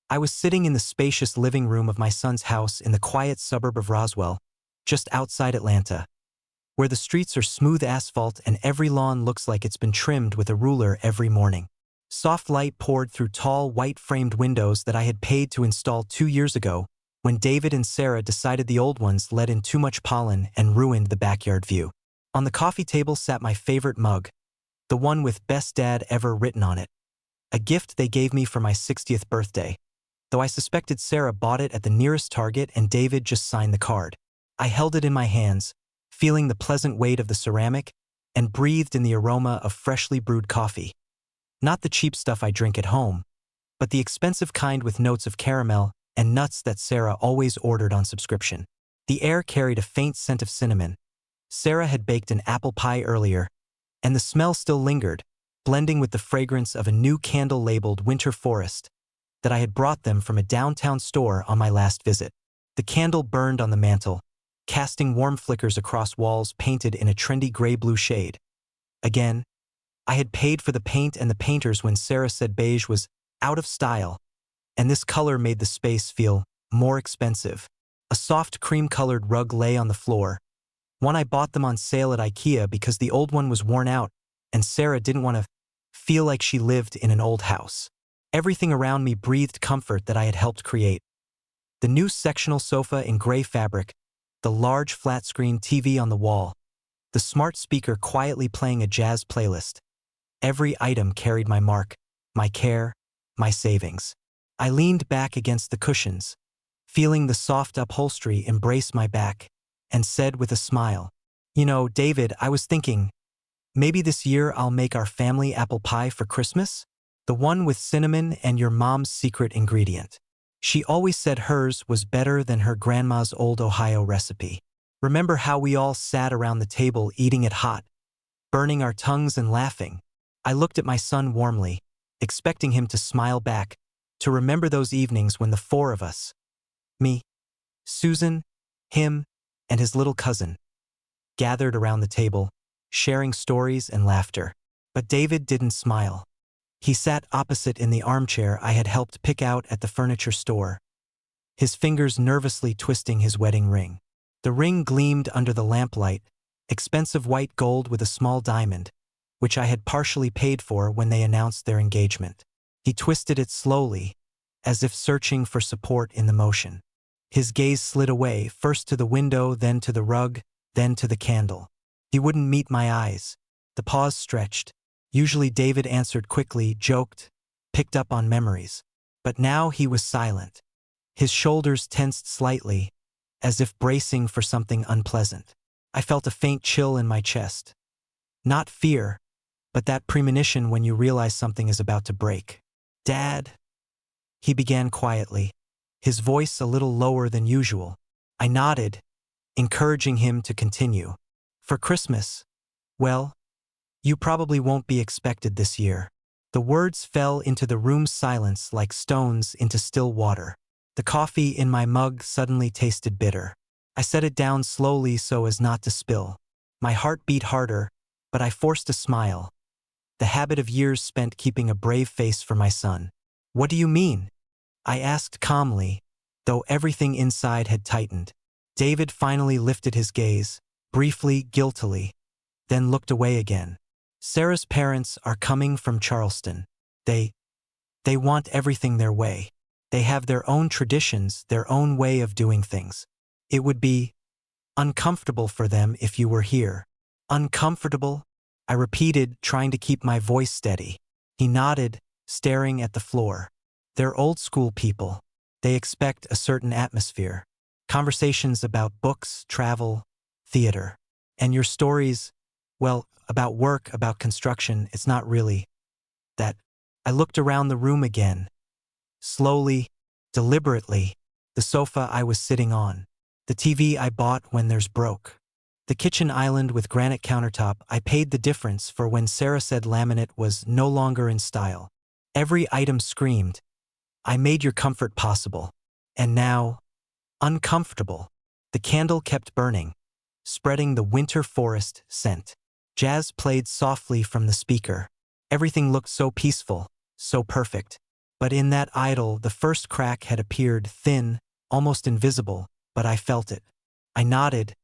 I was sitting in the spacious living room of my son's house in the quiet suburb of Roswell, just outside Atlanta, where the streets are smooth asphalt and every lawn looks like it's been trimmed with a ruler every morning. Soft light poured through tall, white-framed windows that I had paid to install 2 years ago, when David and Sarah decided the old ones let in too much pollen and ruined the backyard view. On the coffee table sat my favorite mug, the one with "Best Dad Ever" written on it, a gift they gave me for my 60th birthday, though I suspected Sarah bought it at the nearest Target and David just signed the card. I held it in my hands, feeling the pleasant weight of the ceramic, and breathed in the aroma of freshly brewed coffee. Not the cheap stuff I drink at home, but the expensive kind with notes of caramel and nuts that Sarah always ordered on subscription. The air carried a faint scent of cinnamon. Sarah had baked an apple pie earlier, and the smell still lingered, blending with the fragrance of a new candle labeled Winter Forest that I had brought them from a downtown store on my last visit. The candle burned on the mantel, casting warm flickers across walls painted in a trendy gray-blue shade. Again, I had paid for the paint and the painters when Sarah said beige was out of style, and this color made the space feel more expensive. A soft cream-colored rug lay on the floor. I bought them on sale at IKEA because the old one was worn out, and Sarah didn't want to feel like she lived in an old house. Everything around me breathed comfort that I had helped create. The new sectional sofa in gray fabric, the large flat-screen TV on the wall, the smart speaker quietly playing a jazz playlist. Every item carried my mark, my care, my savings. I leaned back against the cushions, feeling the soft upholstery embrace my back, and said with a smile, "You know, David, I was thinking, maybe this year I'll make our family apple pie for Christmas? The one with cinnamon and your mom's secret ingredient. She always said hers was better than her grandma's old Ohio recipe. Remember how we all sat around the table eating it hot, burning our tongues and laughing?" I looked at my son warmly, expecting him to smile back, to remember those evenings when the four of us, me, Susan, him, and his little cousin, gathered around the table, sharing stories and laughter. But David didn't smile. He sat opposite in the armchair I had helped pick out at the furniture store, his fingers nervously twisting his wedding ring. The ring gleamed under the lamplight, expensive white gold with a small diamond, which I had partially paid for when they announced their engagement. He twisted it slowly, as if searching for support in the motion. His gaze slid away, first to the window, then to the rug, then to the candle. He wouldn't meet my eyes. The pause stretched. Usually David answered quickly, joked, picked up on memories. But now he was silent. His shoulders tensed slightly, as if bracing for something unpleasant. I felt a faint chill in my chest. Not fear, but that premonition when you realize something is about to break. "Dad," he began quietly, his voice a little lower than usual. I nodded, encouraging him to continue. "For Christmas, well, you probably won't be expected this year." The words fell into the room's silence like stones into still water. The coffee in my mug suddenly tasted bitter. I set it down slowly so as not to spill. My heart beat harder, but I forced a smile, the habit of years spent keeping a brave face for my son. "What do you mean?" I asked calmly, though everything inside had tightened. David finally lifted his gaze, briefly, guiltily, then looked away again. "Sarah's parents are coming from Charleston. They want everything their way. They have their own traditions, their own way of doing things. It would be uncomfortable for them if you were here." "Uncomfortable?" I repeated, trying to keep my voice steady. He nodded, staring at the floor. "They're old-school people. They expect a certain atmosphere. Conversations about books, travel, theater. And your stories, well, about work, about construction, it's not really that." I looked around the room again, slowly, deliberately, the sofa I was sitting on, the TV I bought when theirs broke, the kitchen island with granite countertop I paid the difference for when Sarah said laminate was no longer in style. Every item screamed, "I made your comfort possible." And now, uncomfortable. The candle kept burning, spreading the winter forest scent. Jazz played softly from the speaker. Everything looked so peaceful, so perfect. But in that idol, the first crack had appeared, thin, almost invisible, but I felt it. I nodded,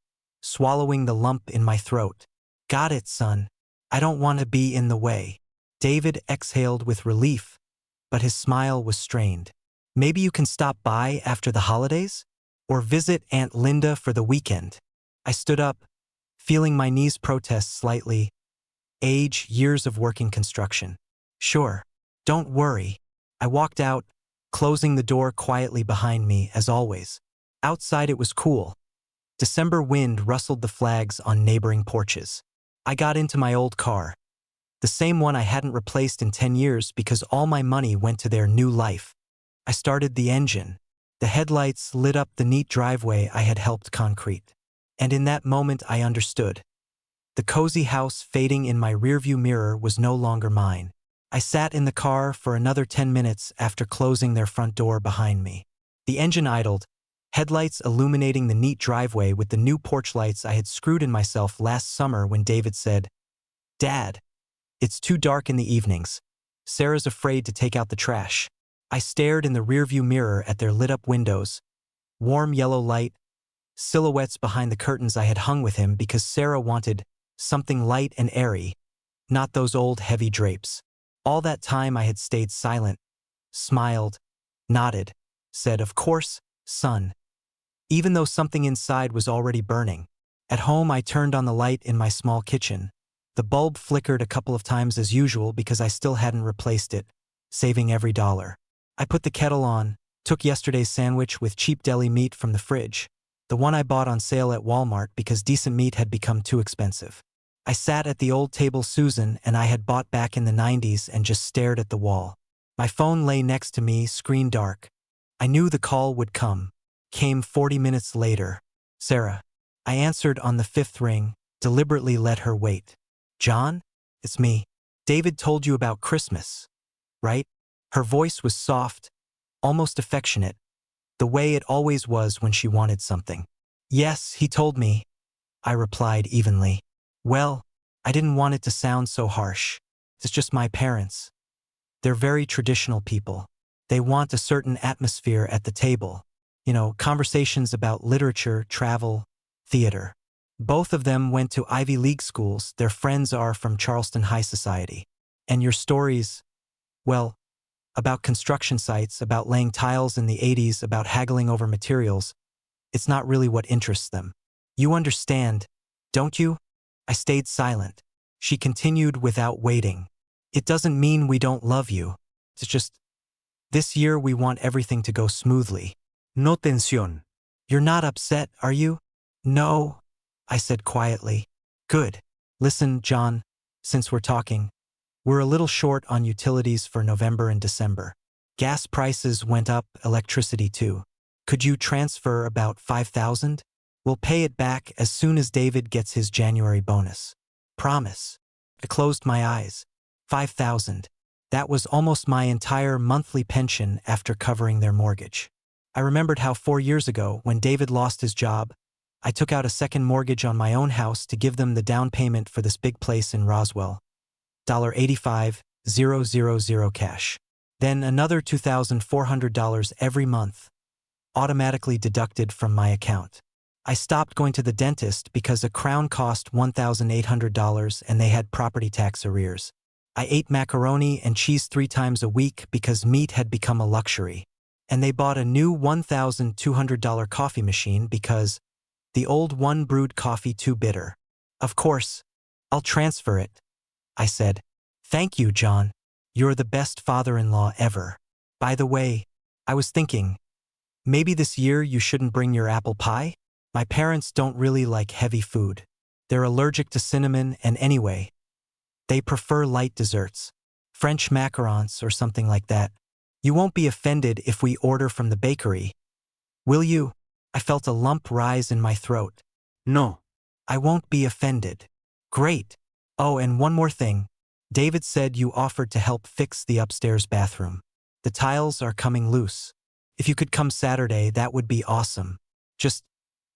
swallowing the lump in my throat. Got it, son. I don't want to be in the way. David exhaled with relief, but his smile was strained. Maybe you can stop by after the holidays? Or visit Aunt Linda for the weekend? I stood up, feeling my knees protest slightly. Age, years of working construction. Sure. Don't worry. I walked out, closing the door quietly behind me, as always. Outside it was cool. December wind rustled the flags on neighboring porches. I got into my old car. The same one I hadn't replaced in 10 years because all my money went to their new life. I started the engine. The headlights lit up the neat driveway I had helped concrete. And in that moment I understood. The cozy house fading in my rearview mirror was no longer mine. I sat in the car for another 10 minutes after closing their front door behind me. The engine idled, headlights illuminating the neat driveway with the new porch lights I had screwed in myself last summer when David said, "Dad, it's too dark in the evenings. Sarah's afraid to take out the trash." I stared in the rearview mirror at their lit-up windows, warm yellow light, silhouettes behind the curtains I had hung with him because Sarah wanted something light and airy, not those old heavy drapes. All that time I had stayed silent, smiled, nodded, said, "Of course, son," even though something inside was already burning. At home I turned on the light in my small kitchen. The bulb flickered a couple of times as usual because I still hadn't replaced it, saving every dollar. I put the kettle on, took yesterday's sandwich with cheap deli meat from the fridge, the one I bought on sale at Walmart because decent meat had become too expensive. I sat at the old table Susan and I had bought back in the 90s and just stared at the wall. My phone lay next to me, screen dark. I knew the call would come. Came 40 minutes later. "Sarah." I answered on the fifth ring, deliberately let her wait. "John? It's me. David told you about Christmas, right?" Her voice was soft, almost affectionate, the way it always was when she wanted something. "Yes, he told me," I replied evenly. "Well, I didn't want it to sound so harsh. It's just my parents. They're very traditional people. They want a certain atmosphere at the table. You know, conversations about literature, travel, theater. Both of them went to Ivy League schools. Their friends are from Charleston High Society. And your stories, well, about construction sites, about laying tiles in the 80s, about haggling over materials, it's not really what interests them. You understand, don't you?" I stayed silent. She continued without waiting. "It doesn't mean we don't love you. It's just, this year we want everything to go smoothly. No tensión." "You're not upset, are you?" "No," I said quietly. "Good. Listen, John, since we're talking, we're a little short on utilities for November and December. Gas prices went up, electricity too. Could you transfer about 5,000? We'll pay it back as soon as David gets his January bonus. Promise." I closed my eyes. 5,000. That was almost my entire monthly pension after covering their mortgage. I remembered how 4 years ago, when David lost his job, I took out a second mortgage on my own house to give them the down payment for this big place in Roswell. $85,000 cash. Then another $2,400 every month, automatically deducted from my account. I stopped going to the dentist because a crown cost $1,800 and they had property tax arrears. I ate macaroni and cheese 3 times a week because meat had become a luxury. And they bought a new $1,200 coffee machine because the old one brewed coffee too bitter. "Of course, I'll transfer it," I said. "Thank you, John. You're the best father-in-law ever. By the way, I was thinking, maybe this year you shouldn't bring your apple pie? My parents don't really like heavy food. They're allergic to cinnamon and anyway, they prefer light desserts. French macarons or something like that. You won't be offended if we order from the bakery, will you?" I felt a lump rise in my throat. "No, I won't be offended." "Great. Oh, and one more thing. David said you offered to help fix the upstairs bathroom. The tiles are coming loose. If you could come Saturday, that would be awesome. Just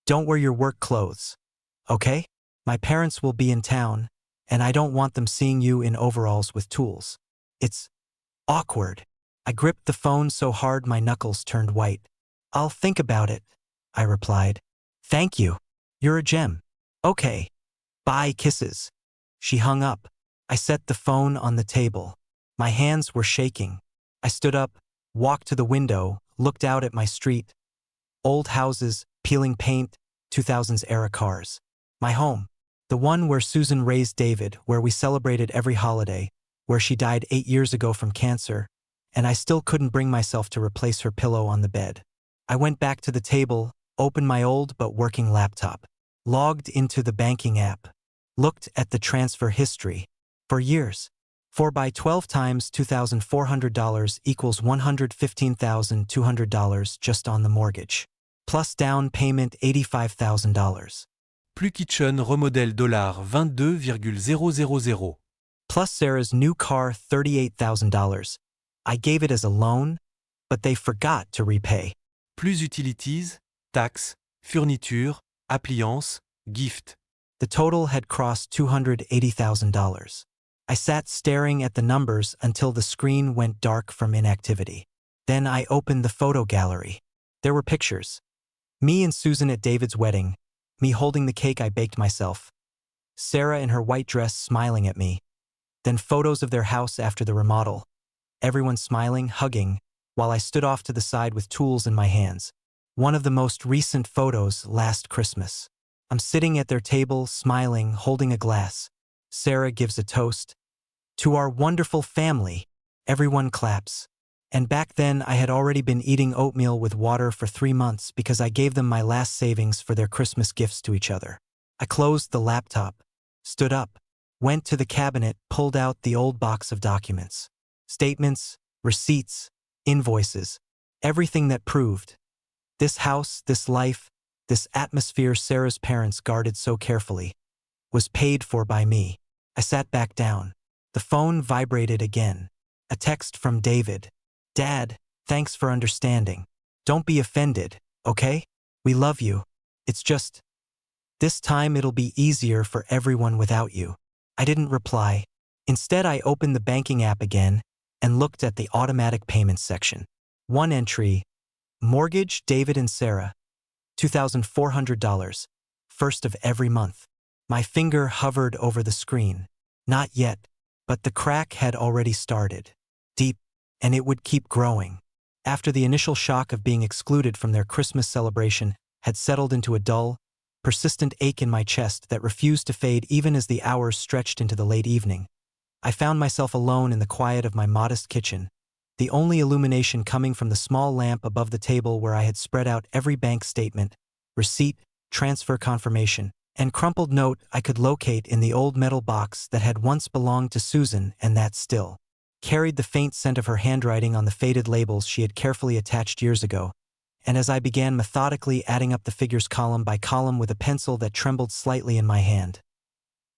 don't wear your work clothes, okay? My parents will be in town, and I don't want them seeing you in overalls with tools. It's awkward." I gripped the phone so hard my knuckles turned white. "I'll think about it," I replied. "Thank you. You're a gem." "Okay. Bye, kisses." She hung up. I set the phone on the table. My hands were shaking. I stood up, walked to the window, looked out at my street. Old houses, peeling paint, 2000s-era cars. My home. The one where Susan raised David, where we celebrated every holiday, where she died 8 years ago from cancer, and I still couldn't bring myself to replace her pillow on the bed. I went back to the table, opened my old but working laptop, logged into the banking app, looked at the transfer history. For years. 4 by 12 times $2,400 equals $115,200 just on the mortgage. Plus down payment $85,000. Plus kitchen remodel $22,000. Plus Sarah's new car $38,000. I gave it as a loan, but they forgot to repay. Plus utilities, taxes, fourniture, appliances, gift. The total had crossed $280,000. I sat staring at the numbers until the screen went dark from inactivity. Then I opened the photo gallery. There were pictures. Me and Susan at David's wedding, me holding the cake I baked myself, Sarah in her white dress smiling at me. Then photos of their house after the remodel. Everyone smiling, hugging, while I stood off to the side with tools in my hands. One of the most recent photos last Christmas. I'm sitting at their table, smiling, holding a glass. Sarah gives a toast. "To our wonderful family." Everyone claps. And back then I had already been eating oatmeal with water for 3 months because I gave them my last savings for their Christmas gifts to each other. I closed the laptop, stood up, went to the cabinet, pulled out the old box of documents. Statements, receipts, invoices, everything that proved. This house, this life, this atmosphere Sarah's parents guarded so carefully, was paid for by me. I sat back down. The phone vibrated again. A text from David. "Dad, thanks for understanding. Don't be offended, okay? We love you. It's just, this time it'll be easier for everyone without you." I didn't reply. Instead, I opened the banking app again and looked at the automatic payments section. One entry, mortgage David and Sarah, $2,400, first of every month. My finger hovered over the screen. Not yet, but the crack had already started. Deep, and it would keep growing. After the initial shock of being excluded from their Christmas celebration had settled into a dull, persistent ache in my chest that refused to fade even as the hours stretched into the late evening, I found myself alone in the quiet of my modest kitchen, the only illumination coming from the small lamp above the table where I had spread out every bank statement, receipt, transfer confirmation, and crumpled note I could locate in the old metal box that had once belonged to Susan and that still carried the faint scent of her handwriting on the faded labels she had carefully attached years ago. And as I began methodically adding up the figures column by column with a pencil that trembled slightly in my hand.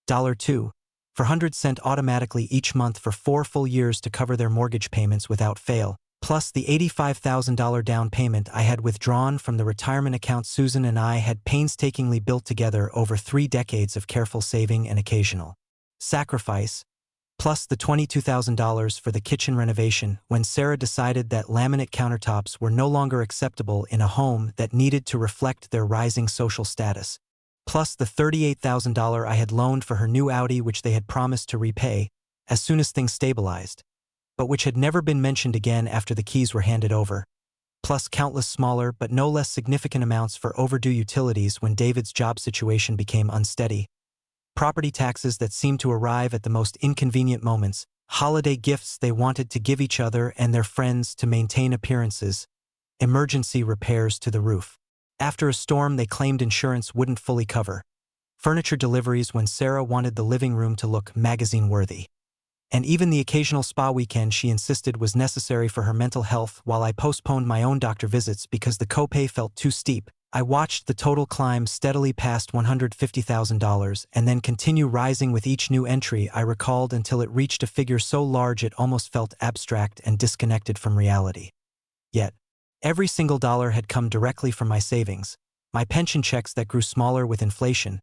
$2, 400 cents automatically each month for 4 full years to cover their mortgage payments without fail, plus the $85,000 down payment I had withdrawn from the retirement account Susan and I had painstakingly built together over 3 decades of careful saving and occasional sacrifice, plus the $22,000 for the kitchen renovation when Sarah decided that laminate countertops were no longer acceptable in a home that needed to reflect their rising social status, plus the $38,000 I had loaned for her new Audi which they had promised to repay as soon as things stabilized, but which had never been mentioned again after the keys were handed over, plus countless smaller but no less significant amounts for overdue utilities when David's job situation became unsteady, property taxes that seemed to arrive at the most inconvenient moments, holiday gifts they wanted to give each other and their friends to maintain appearances, emergency repairs to the roof. After a storm they claimed insurance wouldn't fully cover, furniture deliveries when Sarah wanted the living room to look magazine-worthy, and even the occasional spa weekend she insisted was necessary for her mental health while I postponed my own doctor visits because the copay felt too steep. I watched the total climb steadily past $150,000 and then continue rising with each new entry I recalled until it reached a figure so large it almost felt abstract and disconnected from reality. Yet, every single dollar had come directly from my savings, my pension checks that grew smaller with inflation,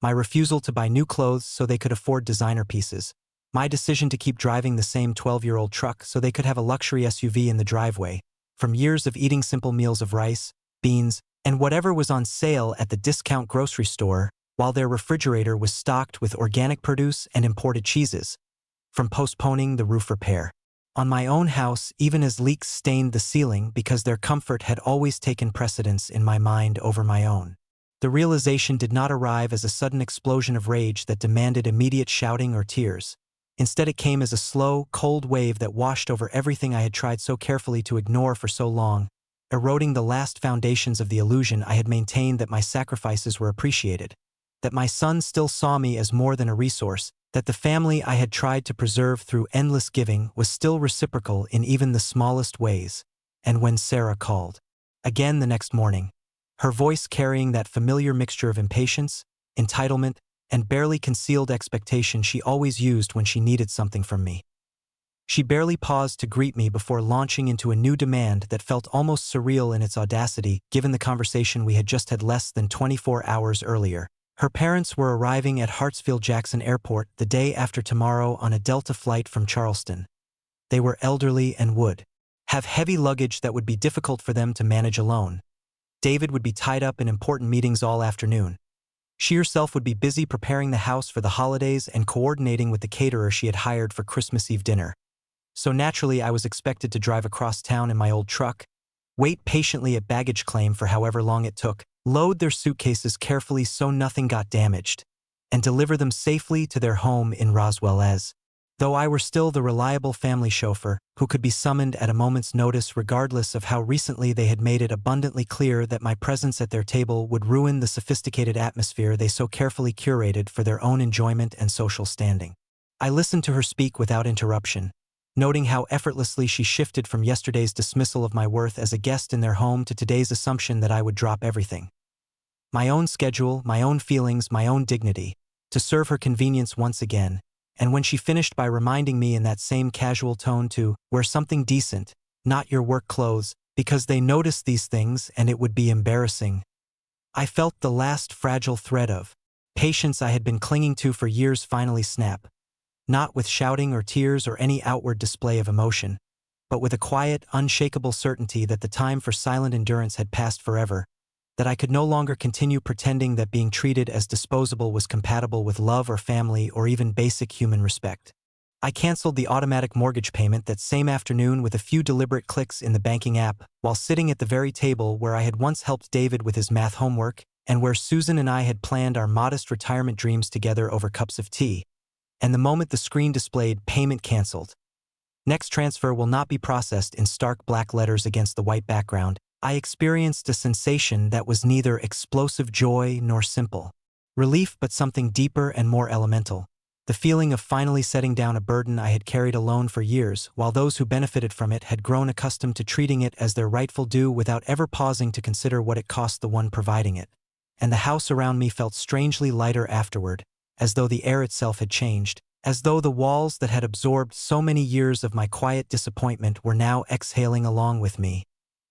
my refusal to buy new clothes so they could afford designer pieces, My decision to keep driving the same 12-year-old truck so they could have a luxury SUV in the driveway, from years of eating simple meals of rice, beans, and whatever was on sale at the discount grocery store, while their refrigerator was stocked with organic produce and imported cheeses, from postponing the roof repair on my own house even as leaks stained the ceiling because their comfort had always taken precedence in my mind over my own. The realization did not arrive as a sudden explosion of rage that demanded immediate shouting or tears. Instead, it came as a slow, cold wave that washed over everything I had tried so carefully to ignore for so long, eroding the last foundations of the illusion I had maintained that my sacrifices were appreciated, that my son still saw me as more than a resource, that the family I had tried to preserve through endless giving was still reciprocal in even the smallest ways. And when Sarah called again the next morning, her voice carrying that familiar mixture of impatience, entitlement, and barely concealed expectation she always used when she needed something from me. She barely paused to greet me before launching into a new demand that felt almost surreal in its audacity given the conversation we had just had less than 24 hours earlier. Her parents were arriving at Hartsfield-Jackson Airport the day after tomorrow on a Delta flight from Charleston. They were elderly and would have heavy luggage that would be difficult for them to manage alone. David would be tied up in important meetings all afternoon. She herself would be busy preparing the house for the holidays and coordinating with the caterer she had hired for Christmas Eve dinner. So naturally, I was expected to drive across town in my old truck, wait patiently at baggage claim for however long it took, load their suitcases carefully so nothing got damaged, and deliver them safely to their home in Roswell as though I were still the reliable family chauffeur who could be summoned at a moment's notice regardless of how recently they had made it abundantly clear that my presence at their table would ruin the sophisticated atmosphere they so carefully curated for their own enjoyment and social standing. I listened to her speak without interruption, noting how effortlessly she shifted from yesterday's dismissal of my worth as a guest in their home to today's assumption that I would drop everything. My own schedule, my own feelings, my own dignity, to serve her convenience once again. And when she finished by reminding me in that same casual tone to wear something decent, not your work clothes, because they noticed these things and it would be embarrassing, I felt the last fragile thread of patience I had been clinging to for years finally snap, not with shouting or tears or any outward display of emotion, but with a quiet, unshakable certainty that the time for silent endurance had passed forever, that I could no longer continue pretending that being treated as disposable was compatible with love or family or even basic human respect. I canceled the automatic mortgage payment that same afternoon with a few deliberate clicks in the banking app, while sitting at the very table where I had once helped David with his math homework, and where Susan and I had planned our modest retirement dreams together over cups of tea. And the moment the screen displayed "Payment canceled. Next transfer will not be processed" in stark black letters against the white background, I experienced a sensation that was neither explosive joy nor simple relief but something deeper and more elemental, the feeling of finally setting down a burden I had carried alone for years, while those who benefited from it had grown accustomed to treating it as their rightful due without ever pausing to consider what it cost the one providing it. And the house around me felt strangely lighter afterward, as though the air itself had changed, as though the walls that had absorbed so many years of my quiet disappointment were now exhaling along with me.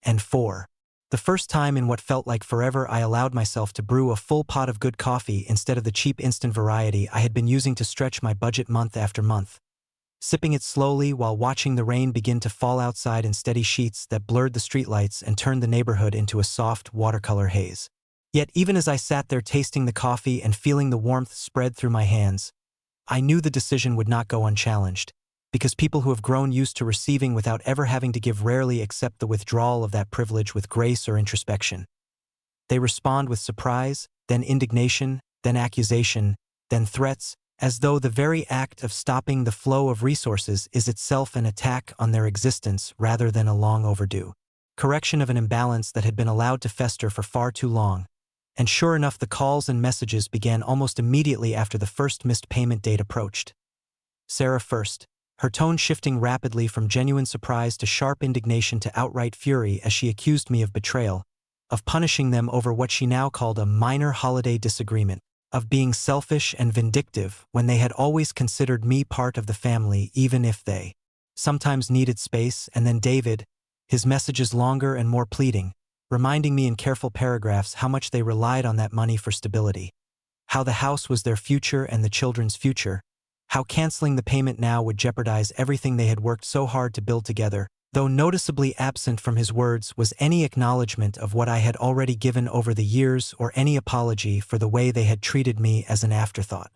And for the first time in what felt like forever, I allowed myself to brew a full pot of good coffee instead of the cheap instant variety I had been using to stretch my budget month after month, sipping it slowly while watching the rain begin to fall outside in steady sheets that blurred the streetlights and turned the neighborhood into a soft watercolor haze. Yet even as I sat there tasting the coffee and feeling the warmth spread through my hands, I knew the decision would not go unchallenged, because people who have grown used to receiving without ever having to give rarely accept the withdrawal of that privilege with grace or introspection. They respond with surprise, then indignation, then accusation, then threats, as though the very act of stopping the flow of resources is itself an attack on their existence rather than a long overdue correction of an imbalance that had been allowed to fester for far too long. And sure enough, the calls and messages began almost immediately after the first missed payment date approached. Sarah first, her tone shifting rapidly from genuine surprise to sharp indignation to outright fury as she accused me of betrayal, of punishing them over what she now called a minor holiday disagreement, of being selfish and vindictive when they had always considered me part of the family even if they sometimes needed space. And then David, his messages longer and more pleading, reminding me in careful paragraphs how much they relied on that money for stability, how the house was their future and the children's future, How canceling the payment now would jeopardize everything they had worked so hard to build together. Though noticeably absent from his words was any acknowledgement of what I had already given over the years or any apology for the way they had treated me as an afterthought,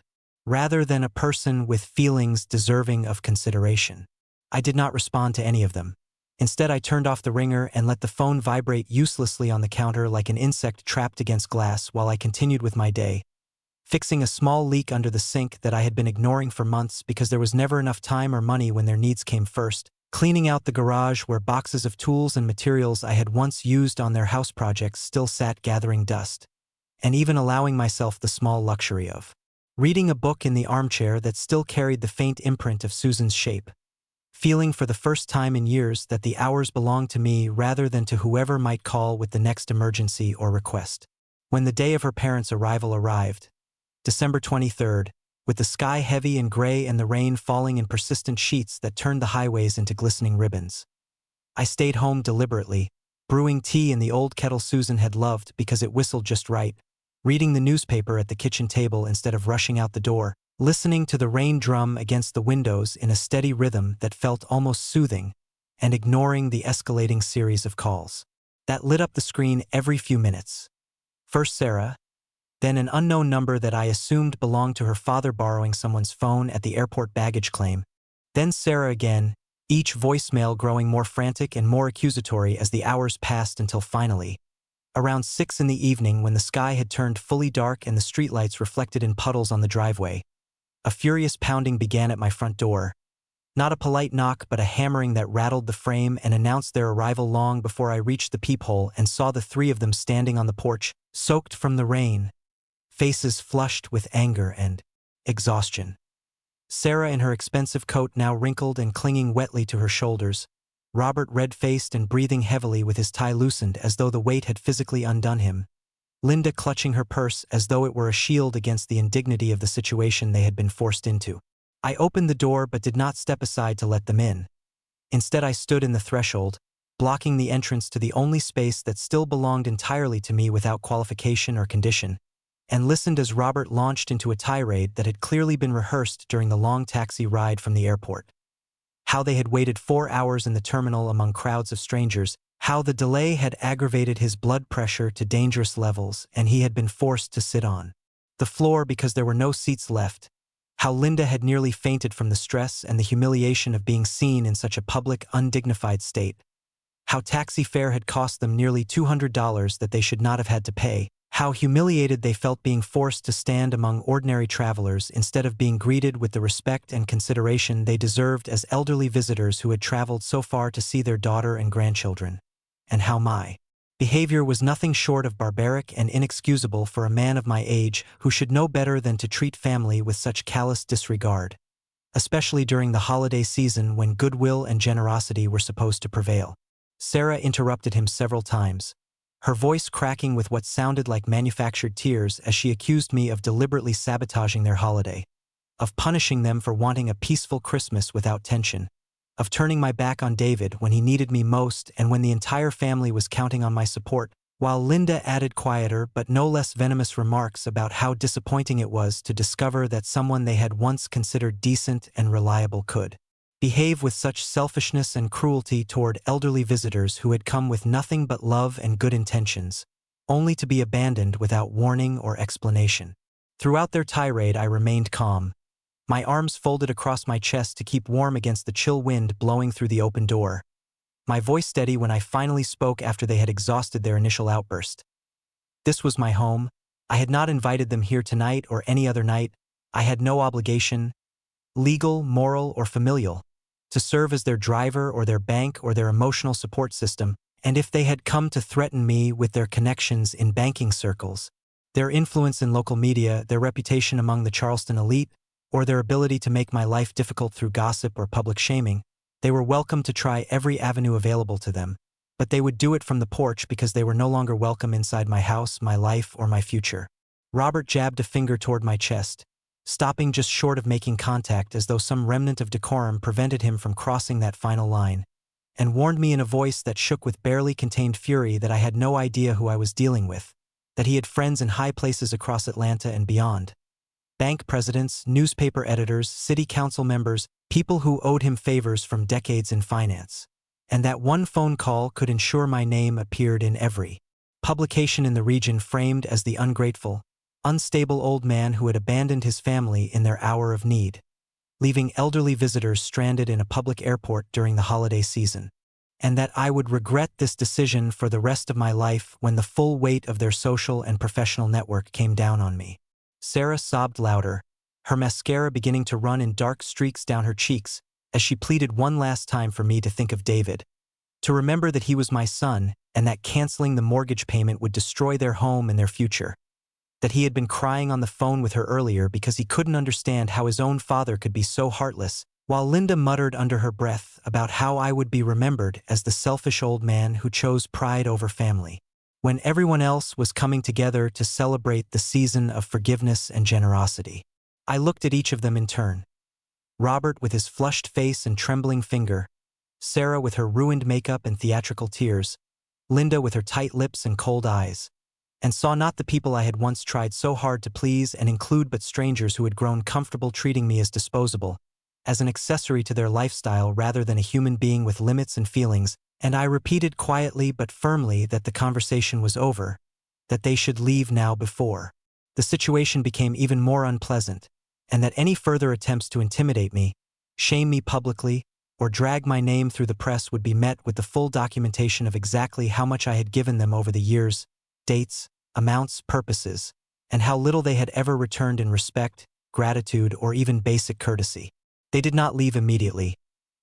rather than a person with feelings deserving of consideration. I did not respond to any of them. Instead, I turned off the ringer and let the phone vibrate uselessly on the counter like an insect trapped against glass while I continued with my day, fixing a small leak under the sink that I had been ignoring for months because there was never enough time or money when their needs came first, cleaning out the garage where boxes of tools and materials I had once used on their house projects still sat gathering dust, and even allowing myself the small luxury of reading a book in the armchair that still carried the faint imprint of Susan's shape, feeling for the first time in years that the hours belonged to me rather than to whoever might call with the next emergency or request. When the day of her parents' arrival arrived, December 23rd, with the sky heavy and gray and the rain falling in persistent sheets that turned the highways into glistening ribbons, I stayed home deliberately, brewing tea in the old kettle Susan had loved because it whistled just right, reading the newspaper at the kitchen table instead of rushing out the door, listening to the rain drum against the windows in a steady rhythm that felt almost soothing, and ignoring the escalating series of calls that lit up the screen every few minutes. First Sarah, then an unknown number that I assumed belonged to her father borrowing someone's phone at the airport baggage claim, then Sarah again, each voicemail growing more frantic and more accusatory as the hours passed until finally, around 6 in the evening when the sky had turned fully dark and the streetlights reflected in puddles on the driveway, a furious pounding began at my front door. Not a polite knock but a hammering that rattled the frame and announced their arrival long before I reached the peephole and saw the three of them standing on the porch, soaked from the rain, faces flushed with anger and exhaustion. Sarah in her expensive coat now wrinkled and clinging wetly to her shoulders, Robert red-faced and breathing heavily with his tie loosened as though the weight had physically undone him, Linda clutching her purse as though it were a shield against the indignity of the situation they had been forced into. I opened the door but did not step aside to let them in. Instead I stood in the threshold, blocking the entrance to the only space that still belonged entirely to me without qualification or condition, and listened as Robert launched into a tirade that had clearly been rehearsed during the long taxi ride from the airport. How they had waited 4 hours in the terminal among crowds of strangers, how the delay had aggravated his blood pressure to dangerous levels and he had been forced to sit on the floor because there were no seats left, how Linda had nearly fainted from the stress and the humiliation of being seen in such a public, undignified state, how taxi fare had cost them nearly $200 that they should not have had to pay, how humiliated they felt being forced to stand among ordinary travelers instead of being greeted with the respect and consideration they deserved as elderly visitors who had traveled so far to see their daughter and grandchildren, and how my behavior was nothing short of barbaric and inexcusable for a man of my age who should know better than to treat family with such callous disregard, especially during the holiday season when goodwill and generosity were supposed to prevail. Sarah interrupted him several times, her voice cracking with what sounded like manufactured tears as she accused me of deliberately sabotaging their holiday, of punishing them for wanting a peaceful Christmas without tension, of turning my back on David when he needed me most and when the entire family was counting on my support, while Linda added quieter but no less venomous remarks about how disappointing it was to discover that someone they had once considered decent and reliable could behave with such selfishness and cruelty toward elderly visitors who had come with nothing but love and good intentions, only to be abandoned without warning or explanation. Throughout their tirade I remained calm, my arms folded across my chest to keep warm against the chill wind blowing through the open door, my voice steady when I finally spoke after they had exhausted their initial outburst. This was my home. I had not invited them here tonight or any other night. I had no obligation, legal, moral, or familial, to serve as their driver or their bank or their emotional support system, and if they had come to threaten me with their connections in banking circles, their influence in local media, their reputation among the Charleston elite, or their ability to make my life difficult through gossip or public shaming, they were welcome to try every avenue available to them, but they would do it from the porch because they were no longer welcome inside my house, my life, or my future. Robert jabbed a finger toward my chest, stopping just short of making contact as though some remnant of decorum prevented him from crossing that final line, and warned me in a voice that shook with barely contained fury that I had no idea who I was dealing with, that he had friends in high places across Atlanta and beyond, bank presidents, newspaper editors, city council members, people who owed him favors from decades in finance. And that one phone call could ensure my name appeared in every publication in the region, framed as the ungrateful, unstable old man who had abandoned his family in their hour of need, leaving elderly visitors stranded in a public airport during the holiday season. And that I would regret this decision for the rest of my life when the full weight of their social and professional network came down on me. Sarah sobbed louder, her mascara beginning to run in dark streaks down her cheeks, as she pleaded one last time for me to think of David, to remember that he was my son and that canceling the mortgage payment would destroy their home and their future, that he had been crying on the phone with her earlier because he couldn't understand how his own father could be so heartless, while Linda muttered under her breath about how I would be remembered as the selfish old man who chose pride over family, when everyone else was coming together to celebrate the season of forgiveness and generosity. I looked at each of them in turn. Robert with his flushed face and trembling finger, Sarah with her ruined makeup and theatrical tears, Linda with her tight lips and cold eyes, and saw not the people I had once tried so hard to please and include, but strangers who had grown comfortable treating me as disposable, as an accessory to their lifestyle rather than a human being with limits and feelings. And I repeated quietly but firmly that the conversation was over, that they should leave now before the situation became even more unpleasant, and that any further attempts to intimidate me, shame me publicly, or drag my name through the press would be met with the full documentation of exactly how much I had given them over the years, dates, amounts, purposes, and how little they had ever returned in respect, gratitude, or even basic courtesy. They did not leave immediately.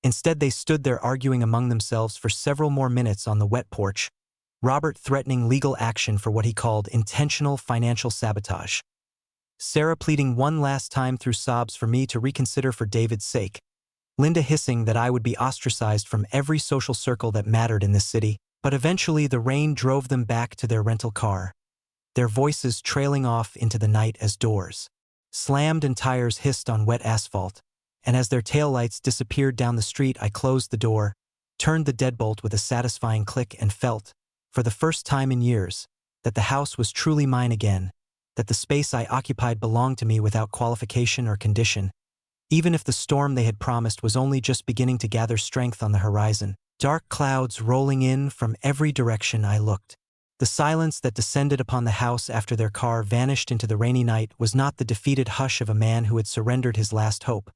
Instead, they stood there arguing among themselves for several more minutes on the wet porch, Robert threatening legal action for what he called intentional financial sabotage, Sarah pleading one last time through sobs for me to reconsider for David's sake, Linda hissing that I would be ostracized from every social circle that mattered in this city. But eventually the rain drove them back to their rental car, their voices trailing off into the night as doors slammed and tires hissed on wet asphalt. And as their taillights disappeared down the street, I closed the door, turned the deadbolt with a satisfying click, and felt, for the first time in years, that the house was truly mine again, that the space I occupied belonged to me without qualification or condition, even if the storm they had promised was only just beginning to gather strength on the horizon, dark clouds rolling in from every direction I looked. The silence that descended upon the house after their car vanished into the rainy night was not the defeated hush of a man who had surrendered his last hope,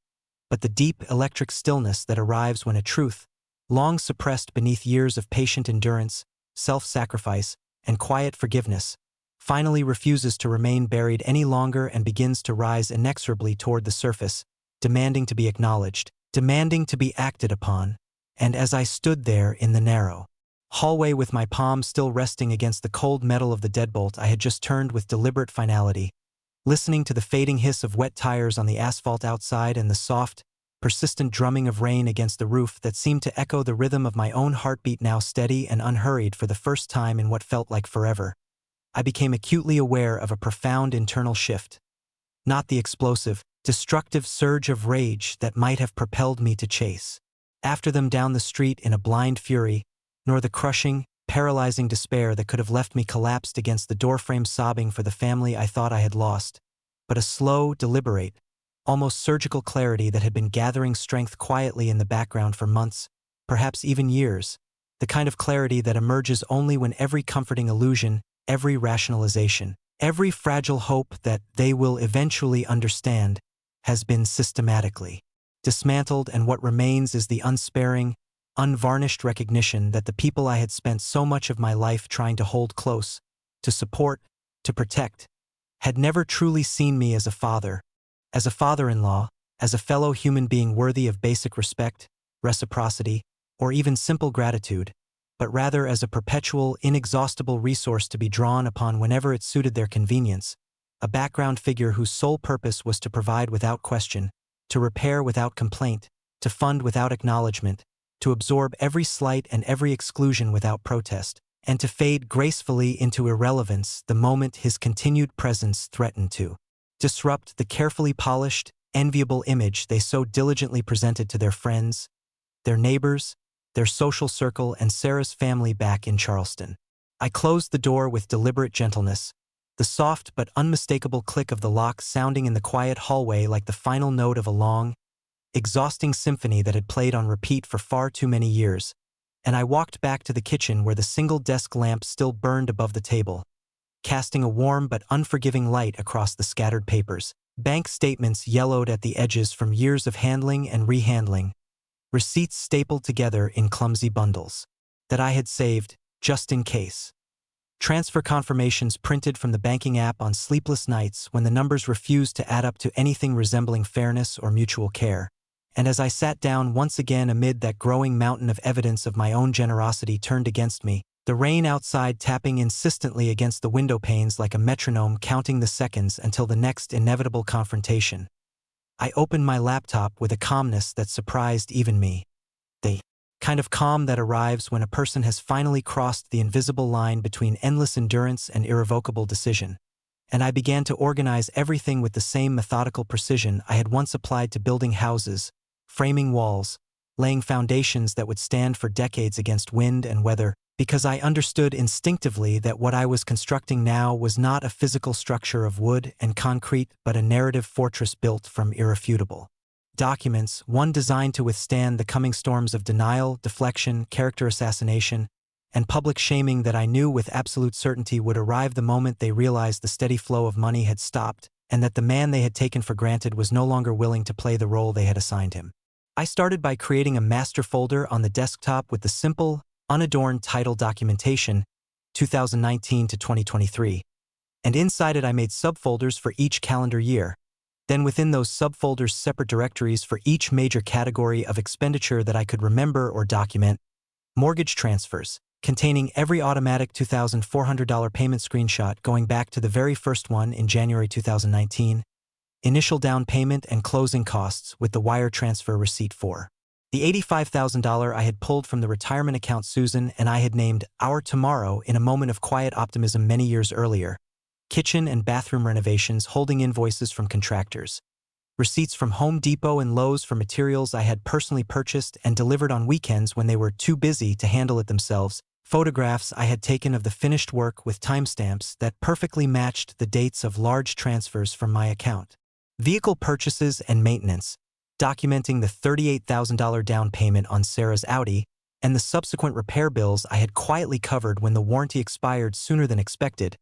but the deep electric stillness that arrives when a truth, long suppressed beneath years of patient endurance, self-sacrifice, and quiet forgiveness, finally refuses to remain buried any longer and begins to rise inexorably toward the surface, demanding to be acknowledged, demanding to be acted upon. And as I stood there in the narrow hallway with my palm still resting against the cold metal of the deadbolt I had just turned with deliberate finality, listening to the fading hiss of wet tires on the asphalt outside and the soft, persistent drumming of rain against the roof that seemed to echo the rhythm of my own heartbeat, now steady and unhurried for the first time in what felt like forever, I became acutely aware of a profound internal shift. Not the explosive, destructive surge of rage that might have propelled me to chase after them down the street in a blind fury, nor the crushing, paralyzing despair that could have left me collapsed against the doorframe sobbing for the family I thought I had lost, but a slow, deliberate, almost surgical clarity that had been gathering strength quietly in the background for months, perhaps even years, the kind of clarity that emerges only when every comforting illusion, every rationalization, every fragile hope that they will eventually understand has been systematically dismantled, and what remains is the unsparing, unvarnished recognition that the people I had spent so much of my life trying to hold close, to support, to protect, had never truly seen me as a father, as a father-in-law, as a fellow human being worthy of basic respect, reciprocity, or even simple gratitude, but rather as a perpetual, inexhaustible resource to be drawn upon whenever it suited their convenience, a background figure whose sole purpose was to provide without question, to repair without complaint, to fund without acknowledgement, to absorb every slight and every exclusion without protest, and to fade gracefully into irrelevance the moment his continued presence threatened to disrupt the carefully polished, enviable image they so diligently presented to their friends, their neighbors, their social circle, and Sarah's family back in Charleston. I closed the door with deliberate gentleness, the soft but unmistakable click of the lock sounding in the quiet hallway like the final note of a long, exhausting symphony that had played on repeat for far too many years, and I walked back to the kitchen where the single desk lamp still burned above the table, casting a warm but unforgiving light across the scattered papers. Bank statements yellowed at the edges from years of handling and rehandling, receipts stapled together in clumsy bundles that I had saved just in case. Transfer confirmations printed from the banking app on sleepless nights when the numbers refused to add up to anything resembling fairness or mutual care. And as I sat down once again amid that growing mountain of evidence of my own generosity turned against me, the rain outside tapping insistently against the window panes like a metronome counting the seconds until the next inevitable confrontation, I opened my laptop with a calmness that surprised even me. The kind of calm that arrives when a person has finally crossed the invisible line between endless endurance and irrevocable decision. And I began to organize everything with the same methodical precision I had once applied to building houses, framing walls, laying foundations that would stand for decades against wind and weather, because I understood instinctively that what I was constructing now was not a physical structure of wood and concrete but a narrative fortress built from irrefutable documents, one designed to withstand the coming storms of denial, deflection, character assassination, and public shaming that I knew with absolute certainty would arrive the moment they realized the steady flow of money had stopped and that the man they had taken for granted was no longer willing to play the role they had assigned him. I started by creating a master folder on the desktop with the simple, unadorned title Documentation, 2019 to 2023, and inside it I made subfolders for each calendar year. Then within those subfolders separate directories for each major category of expenditure that I could remember or document: mortgage transfers, containing every automatic $2,400 payment screenshot going back to the very first one in January 2019, initial down payment and closing costs with the wire transfer receipt for the $85,000 I had pulled from the retirement account Susan and I had named Our Tomorrow in a moment of quiet optimism many years earlier, kitchen and bathroom renovations holding invoices from contractors, receipts from Home Depot and Lowe's for materials I had personally purchased and delivered on weekends when they were too busy to handle it themselves, photographs I had taken of the finished work with timestamps that perfectly matched the dates of large transfers from my account, vehicle purchases and maintenance, documenting the $38,000 down payment on Sarah's Audi and the subsequent repair bills I had quietly covered when the warranty expired sooner than expected,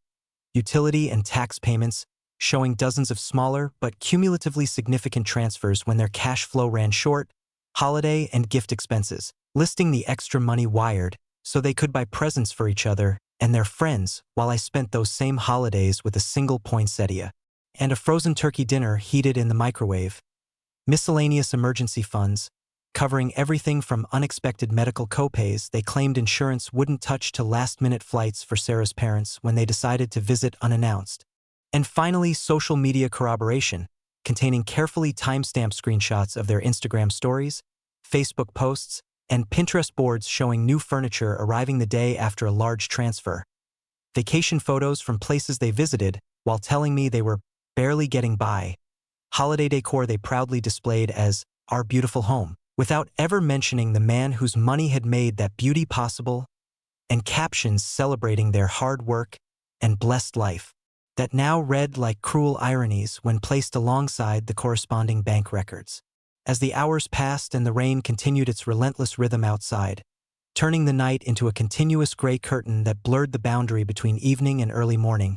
utility and tax payments, showing dozens of smaller but cumulatively significant transfers when their cash flow ran short, holiday and gift expenses, listing the extra money wired so they could buy presents for each other and their friends while I spent those same holidays with a single poinsettia and a frozen turkey dinner heated in the microwave, miscellaneous emergency funds, covering everything from unexpected medical copays they claimed insurance wouldn't touch to last-minute flights for Sarah's parents when they decided to visit unannounced. And finally, social media corroboration, containing carefully timestamped screenshots of their Instagram stories, Facebook posts, and Pinterest boards showing new furniture arriving the day after a large transfer, vacation photos from places they visited while telling me they were barely getting by, holiday decor they proudly displayed as our beautiful home, without ever mentioning the man whose money had made that beauty possible, and captions celebrating their hard work and blessed life that now read like cruel ironies when placed alongside the corresponding bank records. As the hours passed and the rain continued its relentless rhythm outside, turning the night into a continuous gray curtain that blurred the boundary between evening and early morning,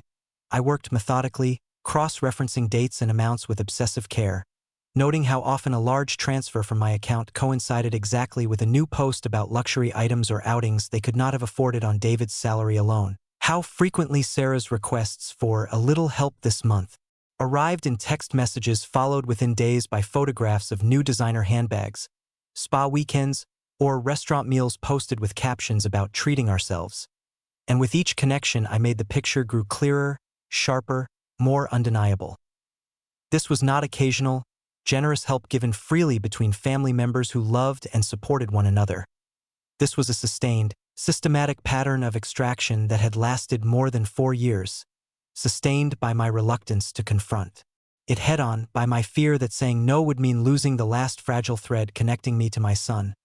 I worked methodically, cross-referencing dates and amounts with obsessive care, noting how often a large transfer from my account coincided exactly with a new post about luxury items or outings they could not have afforded on David's salary alone. How frequently Sarah's requests for a little help this month arrived in text messages followed within days by photographs of new designer handbags, spa weekends, or restaurant meals posted with captions about treating ourselves. And with each connection I made the picture grew clearer, sharper, more undeniable. This was not occasional, generous help given freely between family members who loved and supported one another. This was a sustained, systematic pattern of extraction that had lasted more than 4 years, sustained by my reluctance to confront it head-on, by my fear that saying no would mean losing the last fragile thread connecting me to my son,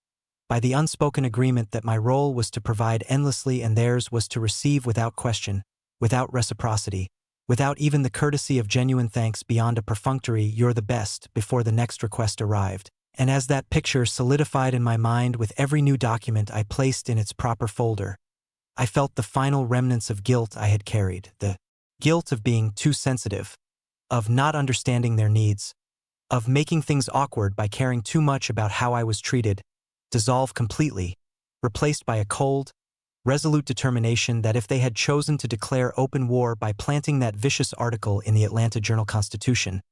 by the unspoken agreement that my role was to provide endlessly and theirs was to receive without question, without reciprocity, without even the courtesy of genuine thanks beyond a perfunctory "you're the best" before the next request arrived. And as that picture solidified in my mind with every new document I placed in its proper folder, I felt the final remnants of guilt I had carried, the guilt of being too sensitive, of not understanding their needs, of making things awkward by caring too much about how I was treated, dissolve completely, replaced by a cold, resolute determination that if they had chosen to declare open war by planting that vicious article in the Atlanta Journal-Constitution,